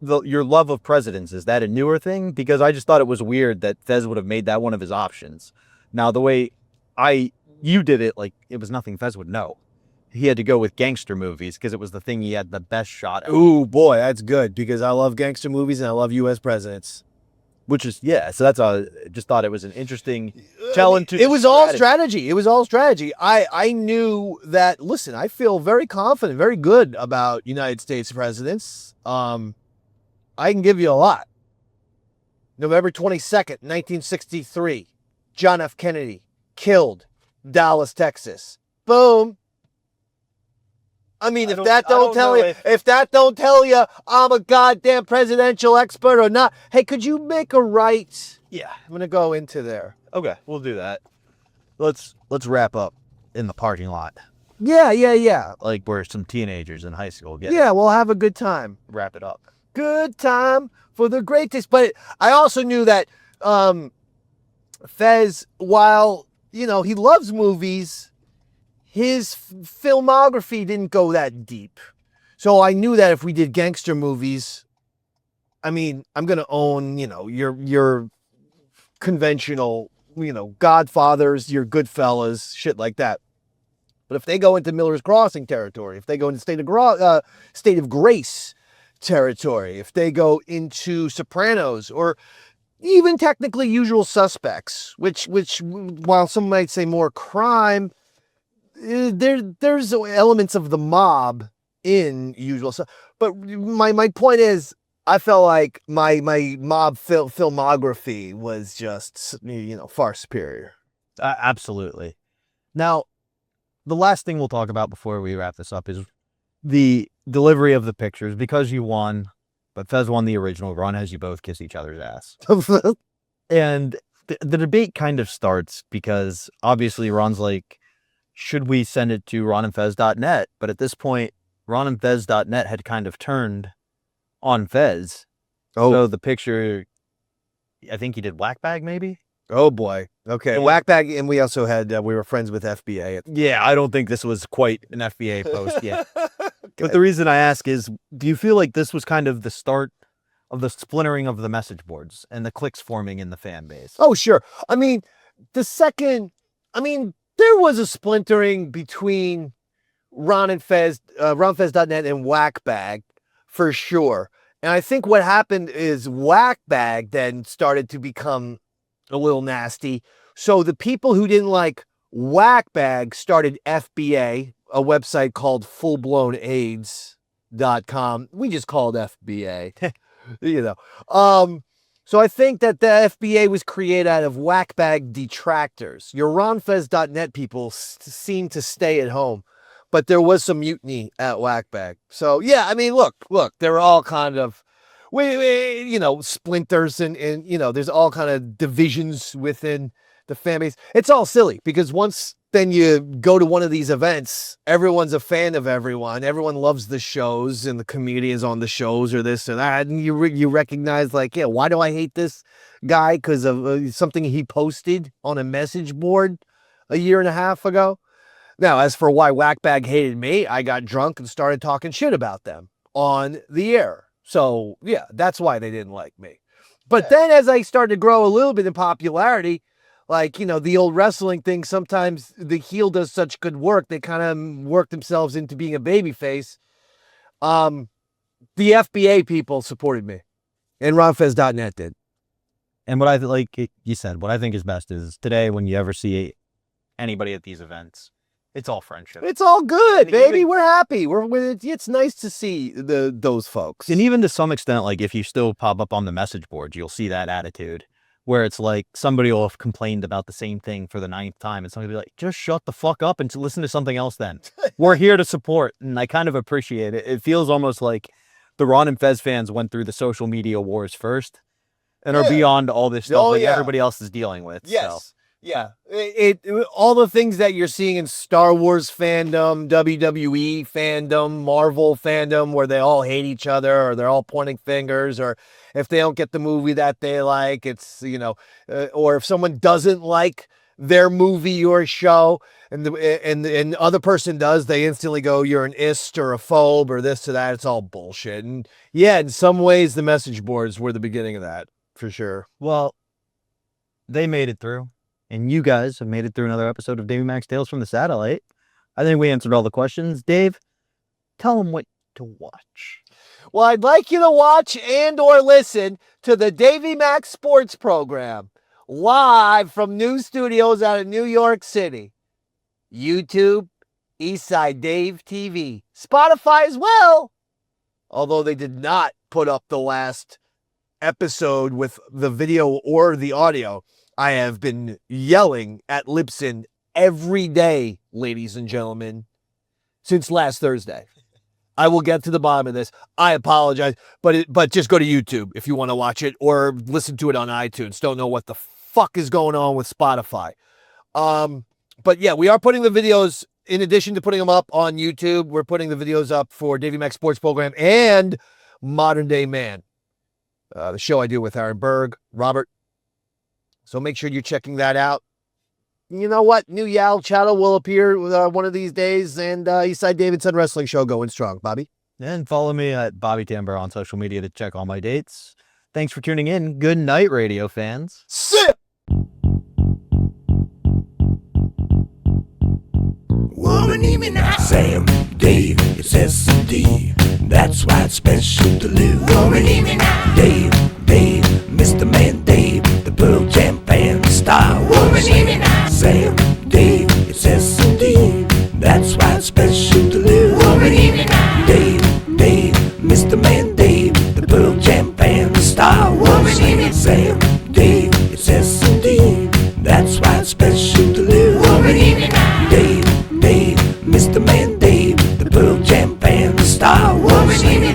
Your love of presidents, is that a newer thing? Because I just thought it was weird that Fez would have made that one of his options. Now, the way you did it, like, it was nothing Fez would know. He had to go with gangster movies because it was the thing he had the best shot at. Ooh, boy, that's good because I love gangster movies and I love U.S. presidents. Which is, yeah, so that's just thought it was an interesting tell into It was all strategy. It was all strategy. I knew that, listen, I feel very confident, very good about United States presidents. I can give you a lot. November 22nd, 1963, John F. Kennedy, killed, Dallas, Texas. Boom. I mean, if that don't tell you I'm a goddamn presidential expert or not, hey, could you make a right? Yeah. I'm going to go into there. Okay, we'll do that. Let's wrap up in the parking lot. Yeah. Like where some teenagers in high school get Yeah, we'll have a good time. Wrap it up. Good time for the greatest. But I also knew that Fez, while, he loves movies, his filmography didn't go that deep. So I knew that if we did gangster movies, I mean, I'm going to own, your conventional, Godfathers, your Goodfellas, shit like that. But if they go into Miller's Crossing territory, if they go into State of Grace territory, if they go into Sopranos, or even technically Usual Suspects, which while some might say more crime, there's elements of the mob in Usual Suspects. But my point is, I felt like my mob filmography was just, far superior. Absolutely. Now, the last thing we'll talk about before we wrap this up is the delivery of the pictures. Because you won, but Fez won the original, Ron has you both kiss each other's ass. And the debate kind of starts because obviously Ron's like, should we send it to ronandfez.net? But at this point, ronandfez.net had kind of turned on Fez. Oh. So the picture, I think he did Whackbag maybe? Oh boy. Okay. Whackbag, and we also had, we were friends with FBA. Yeah, I don't think this was quite an FBA post yet. But the reason I ask is, do you feel like this was kind of the start of the splintering of the message boards and the cliques forming in the fan base? Oh, sure. I mean, there was a splintering between Ron and Fez, ronfez.net and Whackbag for sure. And I think what happened is Whackbag then started to become a little nasty. So the people who didn't like Whackbag started FBA, a website called fullblownaids.com. We just called FBA, So I think that the FBA was created out of Whackbag detractors. Your ronfez.net people seem to stay at home, but there was some mutiny at Whackbag. So yeah, I mean, look, they're all kind of, splinters and there's all kind of divisions within the fan base. It's all silly because once then you go to one of these events, everyone's a fan of everyone. Everyone loves the shows and the comedians on the shows or this or that. And you recognize why do I hate this guy? Because of something he posted on a message board a year and a half ago. Now, as for why Whackbag hated me, I got drunk and started talking shit about them on the air. So, yeah, that's why they didn't like me. But then as I started to grow a little bit in popularity, the old wrestling thing, sometimes the heel does such good work, they kind of work themselves into being a babyface. The FBA people supported me, and ronfez.net did. And what you said, what I think is best is today when you ever see anybody at these events, it's all friendship. It's all good, baby. We're happy. It's nice to see those folks. And even to some extent, if you still pop up on the message boards, you'll see that attitude where it's like somebody will have complained about the same thing for the 9th time. And somebody will be like, just shut the fuck up and listen to something else then. We're here to support. And I kind of appreciate it. It feels almost like the Ron and Fez fans went through the social media wars first and are beyond all this stuff everybody else is dealing with. Yes. So. Yeah, all the things that you're seeing in Star Wars fandom, WWE fandom, Marvel fandom, where they all hate each other or they're all pointing fingers, or if they don't get the movie that they like, it's, or if someone doesn't like their movie or show and the other person does, they instantly go, you're an ist or a phobe or this or that. It's all bullshit. And yeah, in some ways, the message boards were the beginning of that, for sure. Well, they made it through. And you guys have made it through another episode of Davey Max Tales from the Satellite. I think we answered all the questions. Dave, tell them what to watch. Well, I'd like you to watch and or listen to the Davey Max Sports Program live from new studios out of New York City. YouTube, Eastside Dave TV, Spotify as well. Although they did not put up the last episode with the video or the audio. I have been yelling at Libsyn every day, ladies and gentlemen, since last Thursday. I will get to the bottom of this. I apologize, but just go to YouTube if you want to watch it or listen to it on iTunes. Don't know what the fuck is going on with Spotify. But yeah, we are putting the videos, in addition to putting them up on YouTube, we're putting the videos up for Davey Max Sports Program and Modern Day Man, the show I do with Aaron Berg, Robert. So make sure you're checking that out. You know what? New Yal channel will appear one of these days, and Eastside Davidson Wrestling Show going strong. Bobby? And follow me at Bobby Tambur on social media to check all my dates. Thanks for tuning in. Good night, radio fans. Sit! Woman, even now. Sam, Dave, it's S&D. That's why it's special to live. Woman, even now. Dave, Mr. Man, Dave.